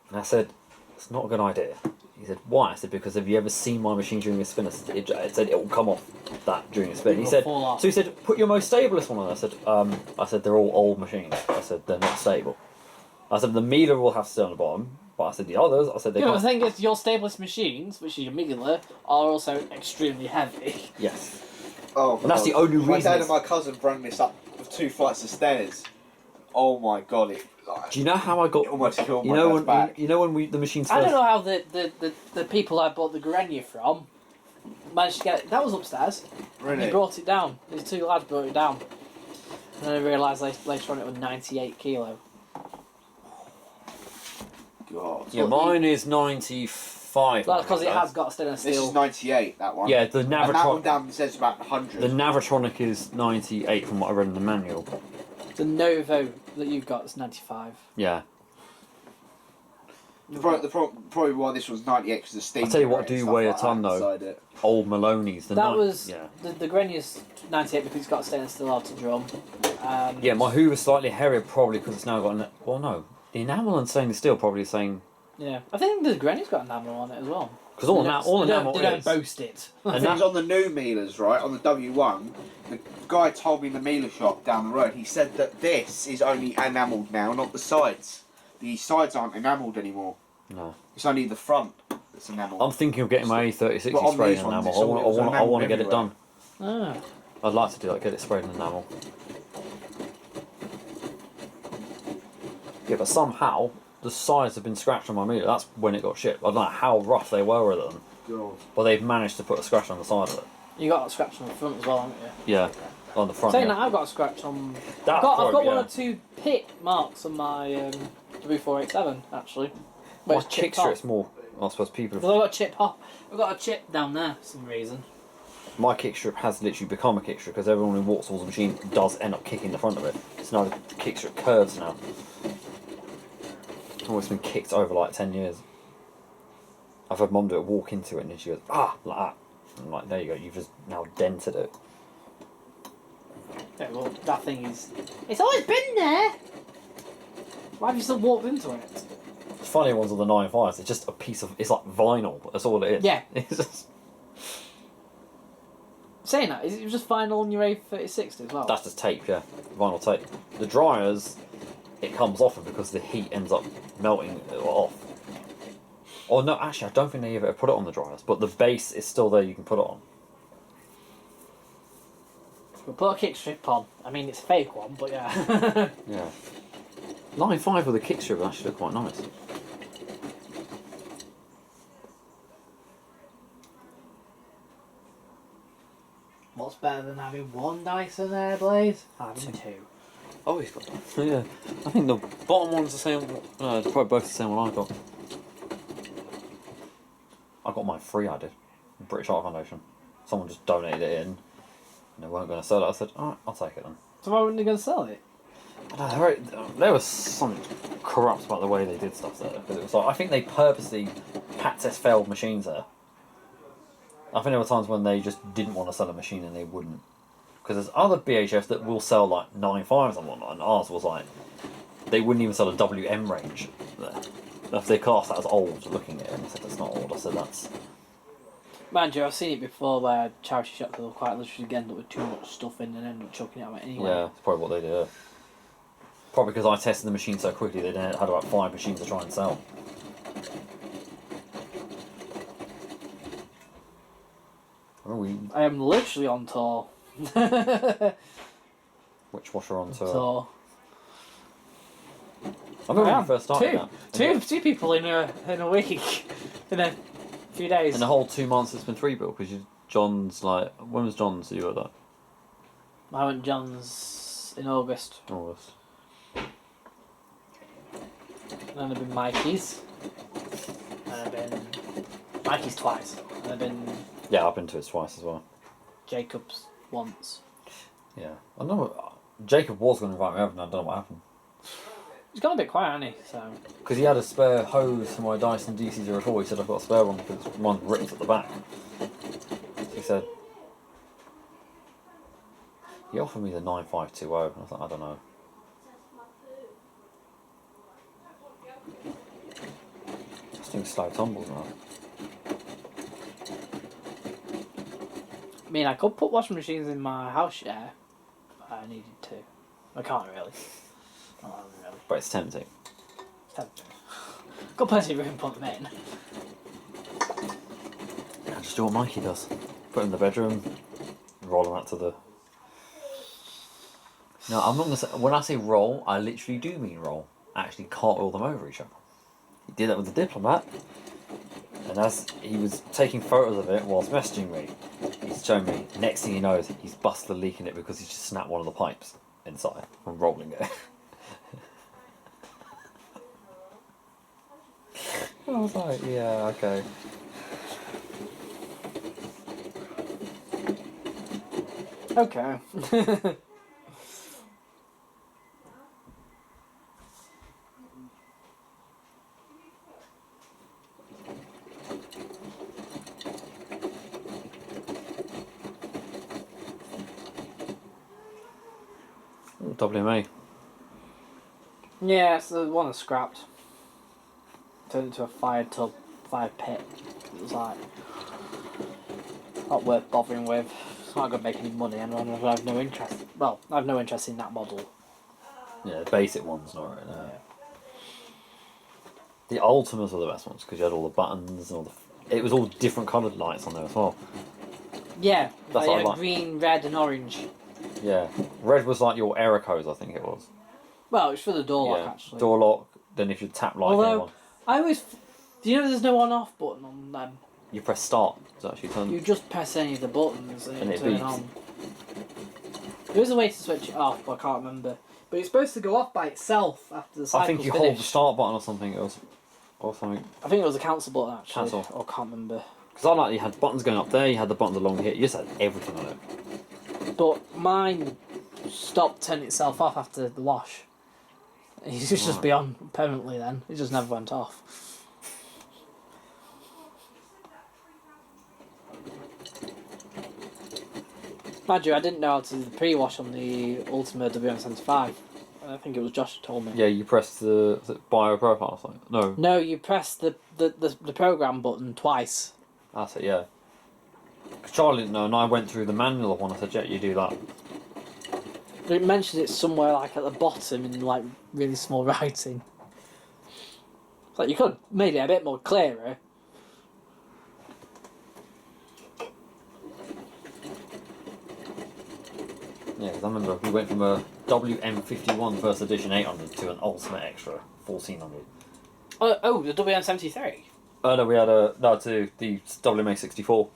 And I said, it's not a good idea. He said, why? I said, because have you ever seen my machine during a spin? It said it will come off that during a spin. He said, Fall off. so he said, put your most stablest one on. I said, they're all old machines. I said, they're not stable. I said, the Miele will have to stay on the bottom. But I said, the others, I said, they Yeah, the can't. thing is, your stablest machines, which is your Miele, are also extremely heavy. Yes. Oh, And that's the only My reason dad it's- and my cousin brung this up with 2 flights of stairs. Oh my god! Do you know how I got? It almost killed You my know dad's when back. you know when the machines first. I don't know how the people I bought the Grenier from managed to get it. That was upstairs. Really? They brought it down. These 2 lads brought it down. And then I realised later on it was 98 kilo. God. Yeah, mine is 95. That's because it has got stainless This steel. is 98. That one. Yeah, the And that one Navitron. down says about 100. The Navitronic is 98 from what I read in the manual. The Novo that you've got is 95. Yeah. Probably why this was 98 because the steam. I'll tell you what, generator and do stuff weigh a like that ton, though. inside it. Old Maloney's. That was Yeah. the Grenier's 98 because it's got stainless steel outer drum. Yeah, my Hoover's slightly heavier probably because it's now got an. Well, no. The enamel and stainless steel probably the same. Yeah, I think the Grenier's got enamel on it as well. Because all They enamel don't is. boast it. And And that, on the new Mieles, right, on the W1, the guy told me in the Miele shop down the road, he said that this is only enamelled now, not the sides. The sides aren't enamelled anymore. no. It's only the front that's enamelled. I'm thinking of getting my A3060 But on sprayed these in ones, enamel. it's I all- it's want enamelled to get it everywhere. done. Ah. I'd like to do that, get it sprayed in enamel. Yeah, but somehow the sides have been scratched on my Miele. That's when it got shipped. I don't know how rough they were with them, God. but they've managed to put a scratch on the side of it. You got a scratch on the front as well, haven't you? Yeah, on the front. Saying Yeah. that, I've got a scratch on. That I've got probe, one yeah. or 2 pit marks on my W487 actually. My Where it's chipped kick off. strip's more. I suppose people have. Well, I've got a chip off. I've got a chip down there for some reason. My kick strip has literally become a kick strip because everyone who walks towards the machine does end up kicking the front of it. So now the kick strip curves now. It's always been kicked over like 10 years. I've had Mum do it, walk into it, and then she goes, ah, like that. And I'm like, there you go, you've just now dented it. Yeah, well, that thing is. It's always been there! Why have you still walked into it? The funny ones are the 9.5s, it's just a piece of, it's like vinyl, that's all it is. Yeah. It's just, Saying that, is it just vinyl on your A3060 as well? that's just tape, yeah, vinyl tape. The dryers, it comes off because the heat ends up melting it off. Oh no, actually I don't think they ever put it on the dryers, but the base is still there, you can put it on. We'll put a kick strip on. I mean, it's a fake one, but yeah. Yeah. 9.5 with a kick strip would actually look quite nice. What's better than having one Dyson Airblade? Having 2. Oh, he's got that. Yeah. I think the bottom one's the same. They're probably both the same one I got. I got mine free, I did. British Art Foundation. Someone just donated it in. And they weren't going to sell it. I said, alright, I'll take it then. So why weren't they going to sell it? I don't know, there was something corrupt about the way they did stuff there. Because it was like, I think they purposely had test failed machines there. I think there were times when they just didn't want to sell a machine and they wouldn't. Because there's other BHFs that will sell like 9.5s and whatnot, and ours was like, they wouldn't even sell a WM range there. If they class that as old, looking at it, and I said that's not old, I said that's... Mind you, I've seen it before where charity shops will quite literally end up with too much stuff in and end up chucking it out anyway. Yeah, it's probably what they do. Probably because I tested the machine so quickly, they had about 5 machines to try and sell. I am literally on tour. Which washer on tour? So, I remember when you first started that. two people in a week, in a few days. In the whole 2 months it's been 3 bill, because John's like... When was John's that you were that? I went John's in August. August. And I've been Mikey's. And I've been Mikey's twice. And I've been Yeah, I've been to it twice as well. Jacob's once. Yeah. I know Jacob was going to invite me over and I don't know what happened. He's gone a bit quiet, hasn't he? So. Because he had a spare hose for my Dyson DC04. He said, I've got a spare one because one's ripped at the back. He said... He offered me the 9520 and I was like, I don't know. This thing's slow tumbles now. I mean, I could put washing machines in my house, yeah, but I needed to. I can't really. Not really. But it's tempting. It's tempting. Got plenty of room to put them in. Yeah, just do what Mikey does. Put them in the bedroom, roll them out to the... No, I'm not going to say... When I say roll, I literally do mean roll. I actually cartwheel them over each other. He did that with the Diplomat. And as he was taking photos of it whilst messaging me, he's showing me, next thing he knows, he's busted a leak in it because he's just snapped one of the pipes inside from rolling it. I was like, yeah, okay. Okay. WMA. Yeah, it's the one that's scrapped. Turned into a fire pit. It was like not worth bothering with. It's not going to make any money, and I have no interest. Well, I have no interest in that model. Yeah, the basic one's not right now. Yeah. The Ultimas were the best ones because you had all the buttons and all the... It was all different coloured lights on there as well. Yeah, That's what I like. green, red, and orange. Yeah, red was like your error codes, I think it was. Well, it's for the door lock actually. Door lock. Then if you tap light, Although I always, do you know there's no on/off button on them? you press start. It's actually turn. You just press any of the buttons and it it turn beeps. on. There is a way to switch it off, but I can't remember. But it's supposed to go off by itself after the cycle's I think you finished. hold the start button or something. It was, or something. I think it was a cancel button actually. Cancel. Or I can't remember. Because I like you had buttons going up there. You had the buttons along here. You just had everything on it. But mine stopped turning itself off after the wash. It used to just be on permanently then. It just never went off. Mind you, I didn't know how to do the pre-wash on the Ultima WM75. I think it was Josh who told me. Yeah, you press the bio profile or something. No. No, you press the program button twice. That's it. Yeah. 'Cause Charlie didn't know, and I went through the manual of one. I said, "Yeah, you do that." But it mentions it somewhere like at the bottom in like really small writing. It's like you could made it a bit more clearer. Yeah, because I remember we went from a WM51 first edition 800 to an Ultimate Extra 1400. Oh, the WM73. Oh no, we had to the WMA64.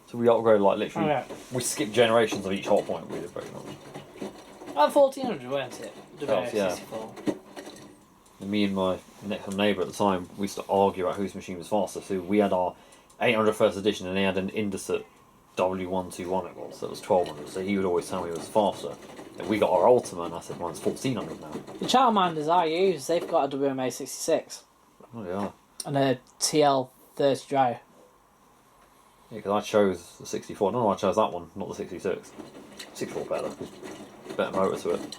So we upgraded like literally. Oh, yeah. We skipped generations of each hot point. We did pretty much. Oh, 1400, weren't it? That was, yeah. WM64. And me and my next door neighbour at the time, we used to argue about whose machine was faster. So we had our 800 first edition, and he had an Indesit W121 it was. So it was 1200. So he would always tell me it was faster. And we got our Ultima, and I said mine's 1400 now. The childminders I use, they've got a WMA66 Oh yeah. and a TL30 dryer. Yeah, because I chose the 64. No, I chose that one, not the 66. 64 better. Better motor to it.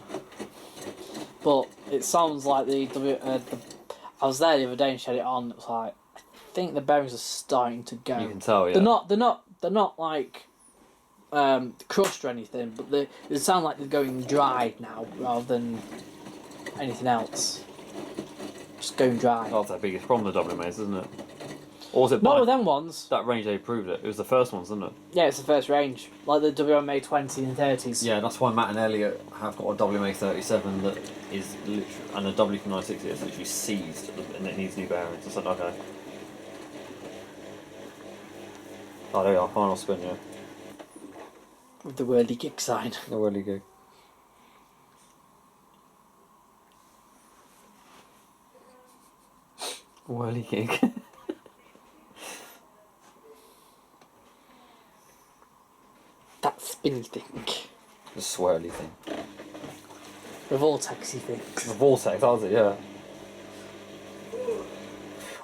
But it sounds like I was there the other day and she had it on. It was like, I think the bearings are starting to go. You can tell, yeah. They're not like crushed or anything, but they sound like they're going dry now rather than anything else. Just going dry. That's their biggest problem, the WMAs, isn't it? Or was it Not by with them ones. that range they proved it? It was the first ones, isn't it? Yeah, it's the first range, like the WMA 20 and 30s. Yeah, that's why Matt and Elliot have got a WMA 37 that is literally, and a W960 is literally seized and it needs new bearings. I said, okay. Oh, there we are, final spin, yeah. With the whirly gig sign. The whirly gig. Whirly gig. That spinny thing. The swirly thing. The vortexy thing. The vortex, that was it, yeah.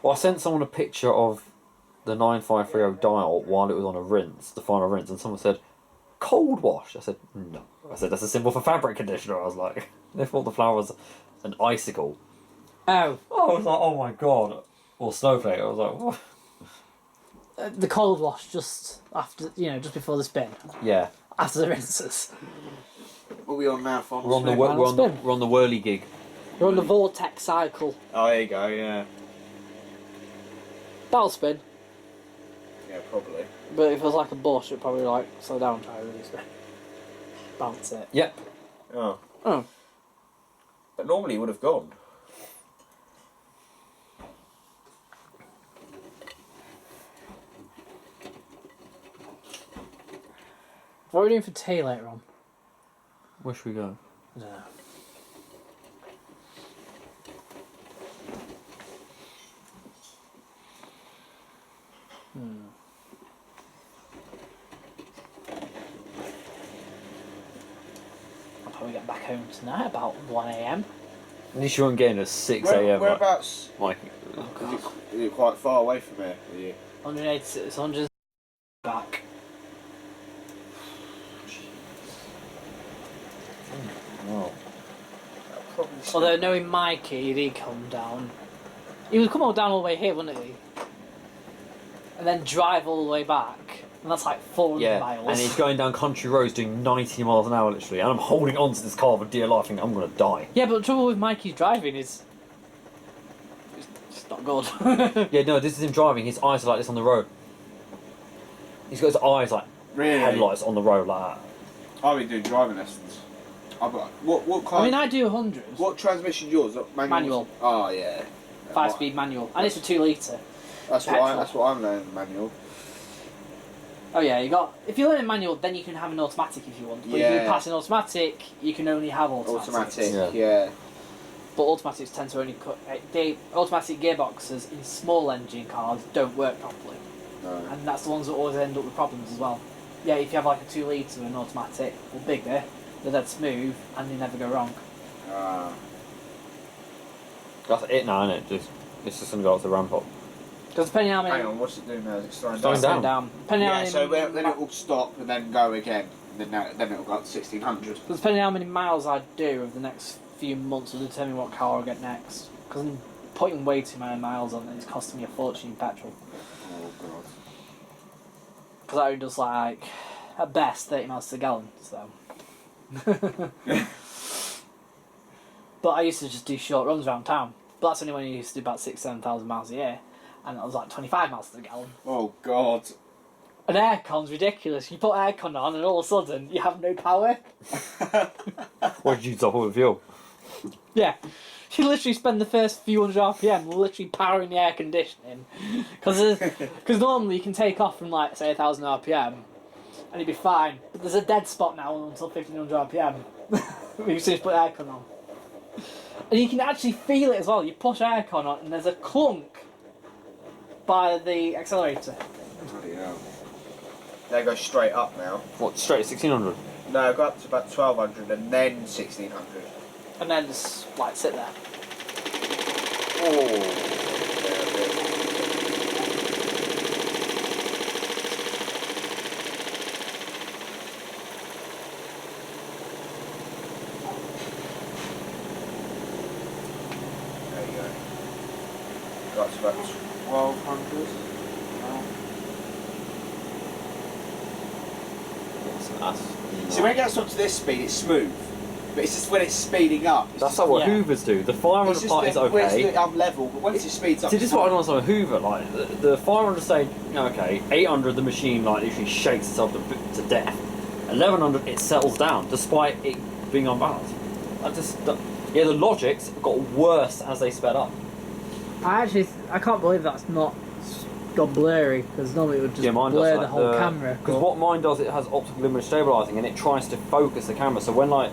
Well, I sent someone a picture of the 9530 dial while it was on a rinse, the final rinse, and someone said, cold wash. I said, no. I said, that's a symbol for fabric conditioner. I was like, they thought the flower was an icicle. Oh. I was like, oh my god. Or snowflake. I was like, what? The cold wash just after, just before the spin. Yeah. After the rinses. What are we on now, Fon? We're on the Spin, we're final on the, spin. we're on the whirly gig. We're on the vortex cycle. Oh, there you go, yeah. That'll spin. Yeah, probably. But if it was like a bush, it'd probably like slow down, try to really spin. Bounce it. Yep. Oh. Oh. But normally it would have gone. What are we doing for tea later on? Where should we go? I don't know. I'll probably get back home tonight about 1 AM. At least you weren't getting at 6 a.m. Whereabouts? Like, Is it quite far away from here? Are you? 186, 100 back. oh. Although knowing Mikey, he'd come down. He would come all down all the way here, wouldn't he? And then drive all the way back. And that's like 400 Yeah, miles. and he's going down country roads doing 90 miles an hour literally, and I'm holding on to this car for dear life thinking I'm going to die. Yeah, but the trouble with Mikey's driving is... it's not good. Yeah, no, this is him driving, his eyes are like this on the road. He's got his eyes like Really? headlights on the road like that. I've been doing driving lessons. What kind? I mean, I do 100. What transmission yours? Manual. Oh yeah. 5-speed manual. And it's a 2 litre. That's what I'm learning manual. Oh yeah, if you learn a manual, then you can have an automatic if you want. But if Yeah. you pass an automatic, you can only have automatics. Automatic. Yeah. Yeah. But automatics tend to only cut... automatic gearboxes in small engine cars don't work properly. No. And that's the ones that always end up with problems as well. Yeah, if you have like a 2 litre and an automatic, they're bigger, they're dead smooth, and they never go wrong. Ah. That's it now, isn't it? It's just going to go up the ramp up. Because depending on how many... Hang on, what's it doing now? Is it slowing Slowing down? down. Depending on how Yeah, many... so then it will stop and then go again. Then it will go up to 1600. But depending on how many miles I do over the next few months will determine what car I'll get next. Because I'm putting way too many miles on and it's costing me a fortune in petrol. Oh god. Because I only does like, at best, 30 miles to a gallon, so... But I used to just do short runs around town. But that's only when you used to do about 6,000-7,000 miles a year. And that was like 25 miles to the gallon. Oh god. An aircon's ridiculous. You put aircon on and all of a sudden you have no power. What did you top up with fuel? Yeah. You literally spend the first few hundred RPM literally powering the air conditioning. Because normally you can take off from like, say, 1,000 RPM and you'd be fine. But there's a dead spot now until 1,500 RPM. You just put aircon on. And you can actually feel it as well. You push aircon on and there's a clunk by the accelerator. Bloody hell. They go straight up now. What, straight at 1600? No, go up to about 1200 and then 1600. And then just like sit there. Oh. Got to about 1200. See, when it gets up to this speed, it's smooth. But it's just when it's speeding up. That's not what Hoovers do. The 500 part is okay. I'm level, but once it speeds up. See, this is what I don't understand with Hoover. Like the 500 stage, okay. 800, the machine like literally shakes itself to death. 1100, it settles down despite it being unbalanced. The logics got worse as they sped up. I can't believe that's not gone blurry, because normally it would just blur the whole camera. Because what mine does, it has optical image stabilizing and it tries to focus the camera. So when I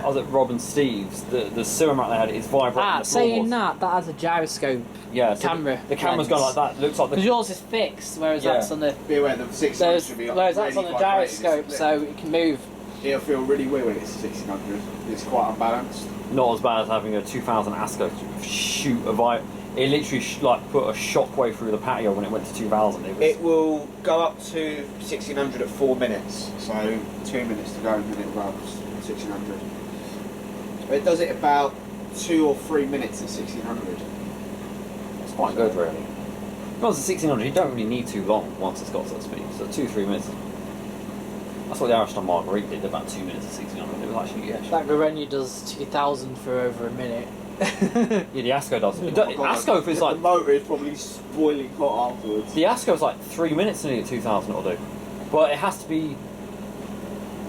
was at Rob and Steve's, the cinema they had is vibrating. Saying that has a gyroscope camera. The camera's gone like that. It looks like because yours is fixed, whereas that's on the. Be aware the 600 should be whereas that's on the gyroscope, so it can move. It'll feel really weird when it's 1600. It's quite unbalanced. Not as bad as having a 2000 ASCO shoot a It literally put a shockwave through the patio when it went to 2000. It will go up to 1600 at 4 minutes, so 2 minutes to go and then it will go up to 1600. It does it about 2 or 3 minutes at 1600. It's quite good, really. Because at 1600, you don't really need too long once it's got to that speed. So 2-3 minutes. That's what the Ariston Marguerite did, about 2 minutes at 1600. It was actually that Garenia does 2000 for over a minute. Yeah, the ASCO does. ASCO is like the motor is probably boiling hot afterwards. The ASCO is like 3 minutes nearly at 2000 it'll do, but it has to be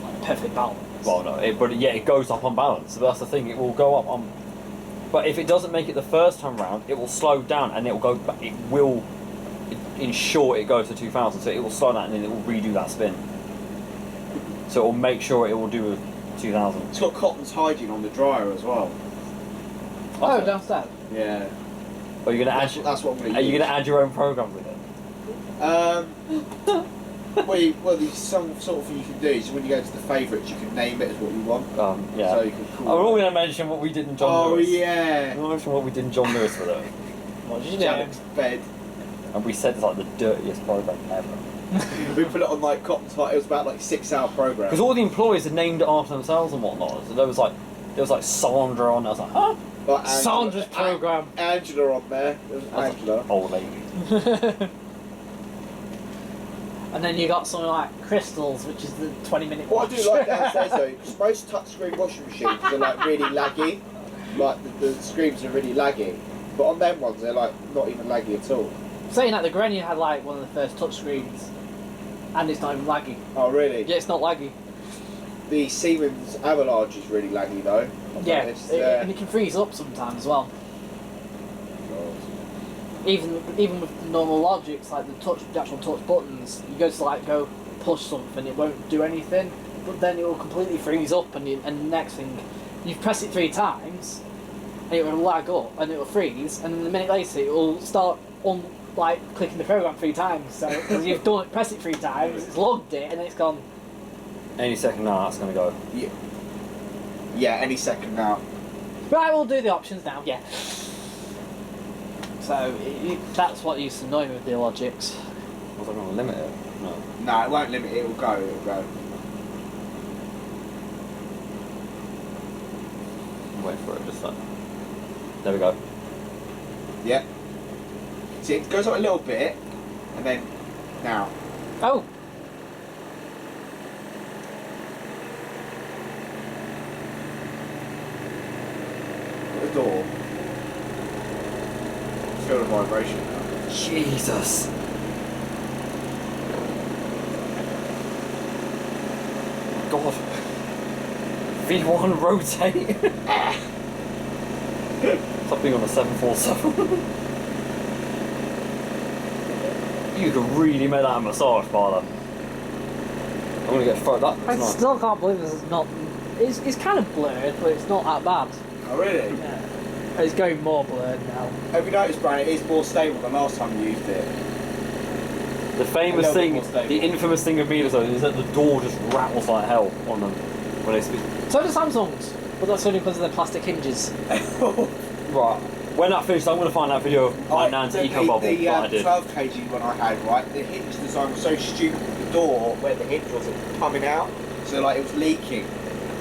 like perfect balance. Well, no, it goes up on balance. So that's the thing. It will go up on, but if it doesn't make it the first time round, it will slow down and it will go back. It will ensure it goes to 2000. So it will slow down and then it will redo that spin. So it will make sure it will do 2000. It's got Cotton's hygiene on the dryer as well. Oh, downstairs. Yeah. Are you gonna That's what I'm gonna use. Are you gonna add your own program with it? Well, there's some sort of thing you can do. So when you go to the favourites, you can name it as what you want. Yeah. So you can call we're all gonna mention what we did in John Lewis. Oh yeah. We're gonna mention what we did in John Lewis with it. What did you Janet's bed. And we said it's like the dirtiest program ever. We put it on like Cotton's Hut. It was about like 6-hour program. Because all the employees had named it after themselves and whatnot. So there was like Sandra on. I was like, huh? Sandra's program. Angela on there. There was Angela. Old lady. And then you got something like Crystals, which is the 20-minute. What I do like downstairs though, because most touchscreen washing machines are like really laggy. Like the screens are really laggy. But on them ones, they're like not even laggy at all. Saying that, the Grenier had like one of the first touchscreens, and it's not even laggy. Oh really? Yeah, it's not laggy. The Siemens Avalanche is really laggy though. Yeah, and it can freeze up sometimes as well. Even with the normal logics, like the actual touch buttons, you go to go push something, it won't do anything, but then it will completely freeze up, and the next thing, you press it 3 times, and it will lag up, and it will freeze, and then a minute later it will start clicking the program 3 times. So because you've pressed it 3 times, it's logged it, and then it's gone. Any second now, that's gonna go. Yeah, any second now. Right, we'll do the options now. Yeah. So that's what used to annoy me with the logics. Was I going to limit it? No. No, it won't limit it. It will go. It will go. Wait for it. Just like. There we go. Yeah. See, it goes up a little bit, and then now. Oh. The door. Feel the vibration now. Jesus. God. V1 rotate. It's like being on a 747. You could really make that a massage parlour. I'm gonna get fucked up. I still can't believe this is not. It's kind of blurred, but it's not that bad. Oh really? Yeah. It's going more blurred now. Have you noticed, Brian, it is more stable than last time you used it? The famous thing, the infamous thing of Miele is that the door just rattles like hell on them when they speak. So do Samsungs, but that's only because of their plastic hinges. Right. When that finished, I'm going to find that video of my nan's eco bubble that I did. The 12 kg one I had, right, the hinge design was so stupid with the door where the hinge was coming out, so like it was leaking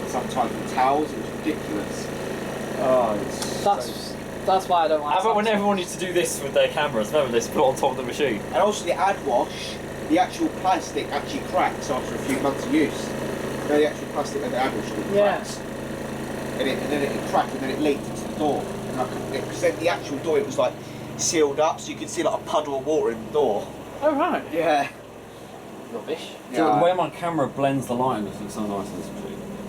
sometimes with towels. It was ridiculous. Oh, That's why I don't like. How about when Samsung. everyone used to do this with their cameras? Remember, they put it on top of the machine. And also the ad wash, the actual plastic actually cracks after a few months of use. You know, the actual plastic of the ad wash cracks. And then it cracked and then it leaked into the door. Because then the actual door, it was like sealed up, so you could see like a puddle of water in the door. Oh right. Yeah. Rubbish. So the way my camera blends the light just looks so nice in this machine.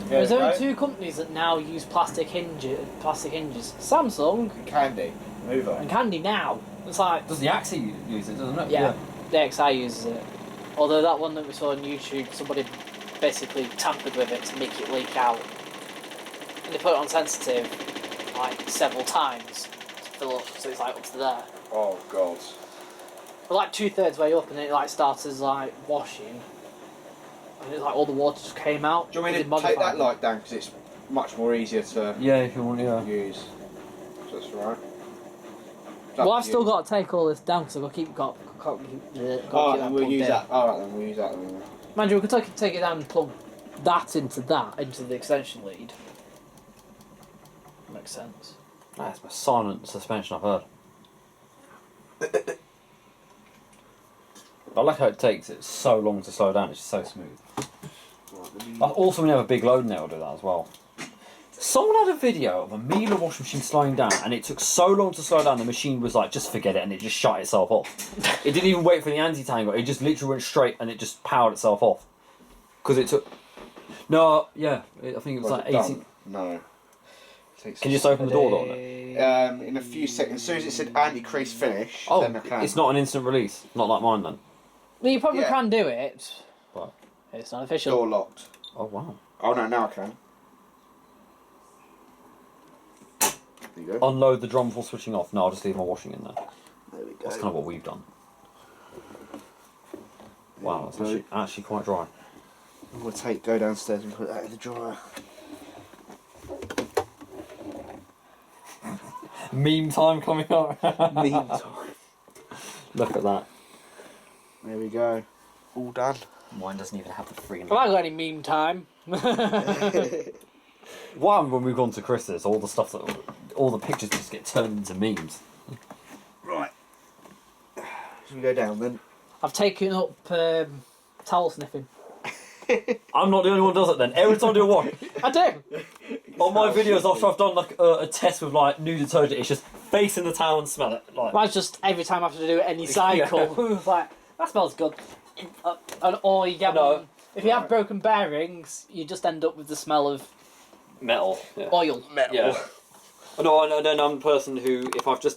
There's only two companies that now use plastic hinges. Samsung Candy. Mover. and Candy now. It's like Does the Axie use it, doesn't it? yeah, the XI uses it. Although that one that we saw on YouTube, somebody basically tampered with it to make it leak out, and they put it on sensitive like several times to fill up, so it's like up to there. Oh god. But like 2/3 way up, and then it like started like washing, and it's like all the water just came out. Do you want me They to take modified that it. light down because it's much more easier to Yeah, if you want, yeah. use. So that's right. Well, I've still got to take all this down because I've got to keep Alright, then we'll use that. Alright, then we'll use that. Then. Mind you, we could take it down and plug that into the extension lead. Makes sense. That's my silent suspension I've heard. I like how it takes it so long to slow down, it's just so smooth. Also, when you have a big load now, it'll do that as well. Someone had a video of a Miele washing machine slowing down, and it took so long to slow down, the machine was like, just forget it, and it just shut itself off. It didn't even wait for the anti-tangle, it just literally went straight, and it just powered itself off. Because it took... No, yeah, I think it was like 18... No. Can you just open the door on it? In a few seconds. As soon as it said anti-crease finish, Oh, then I can. it's not an instant release. Not like mine then. Well, you probably Yeah. can do it. But It's not official. Door locked. oh wow. Oh no, now I can. There you go. Unload the drum before switching off. No, I'll just leave my washing in there. There we go. That's kind of what we've done. Wow, that's actually quite dry. I'm gonna go downstairs and put that in the dryer. Meme time coming up. Meme time. Look at that. There we go. All done. Mine doesn't even have the free. Have I got any meme time? What happened when we've gone to Chris's? All the stuff that, all the pictures just get turned into memes. Right. Should we go down then? I've taken up towel sniffing. I'm not the only one who does it then. Every time I do a wash, I do. on my videos after I've done like a test with like new detergent, it's just face in the towel and smell it. Like, Mine's just every time I have to do any cycle. It's like, that smells good. Or you get No. one. If you have broken bearings, you just end up with the smell of metal. Yeah. oil. Metal. Yeah. No, and then I'm the person who, if I've just done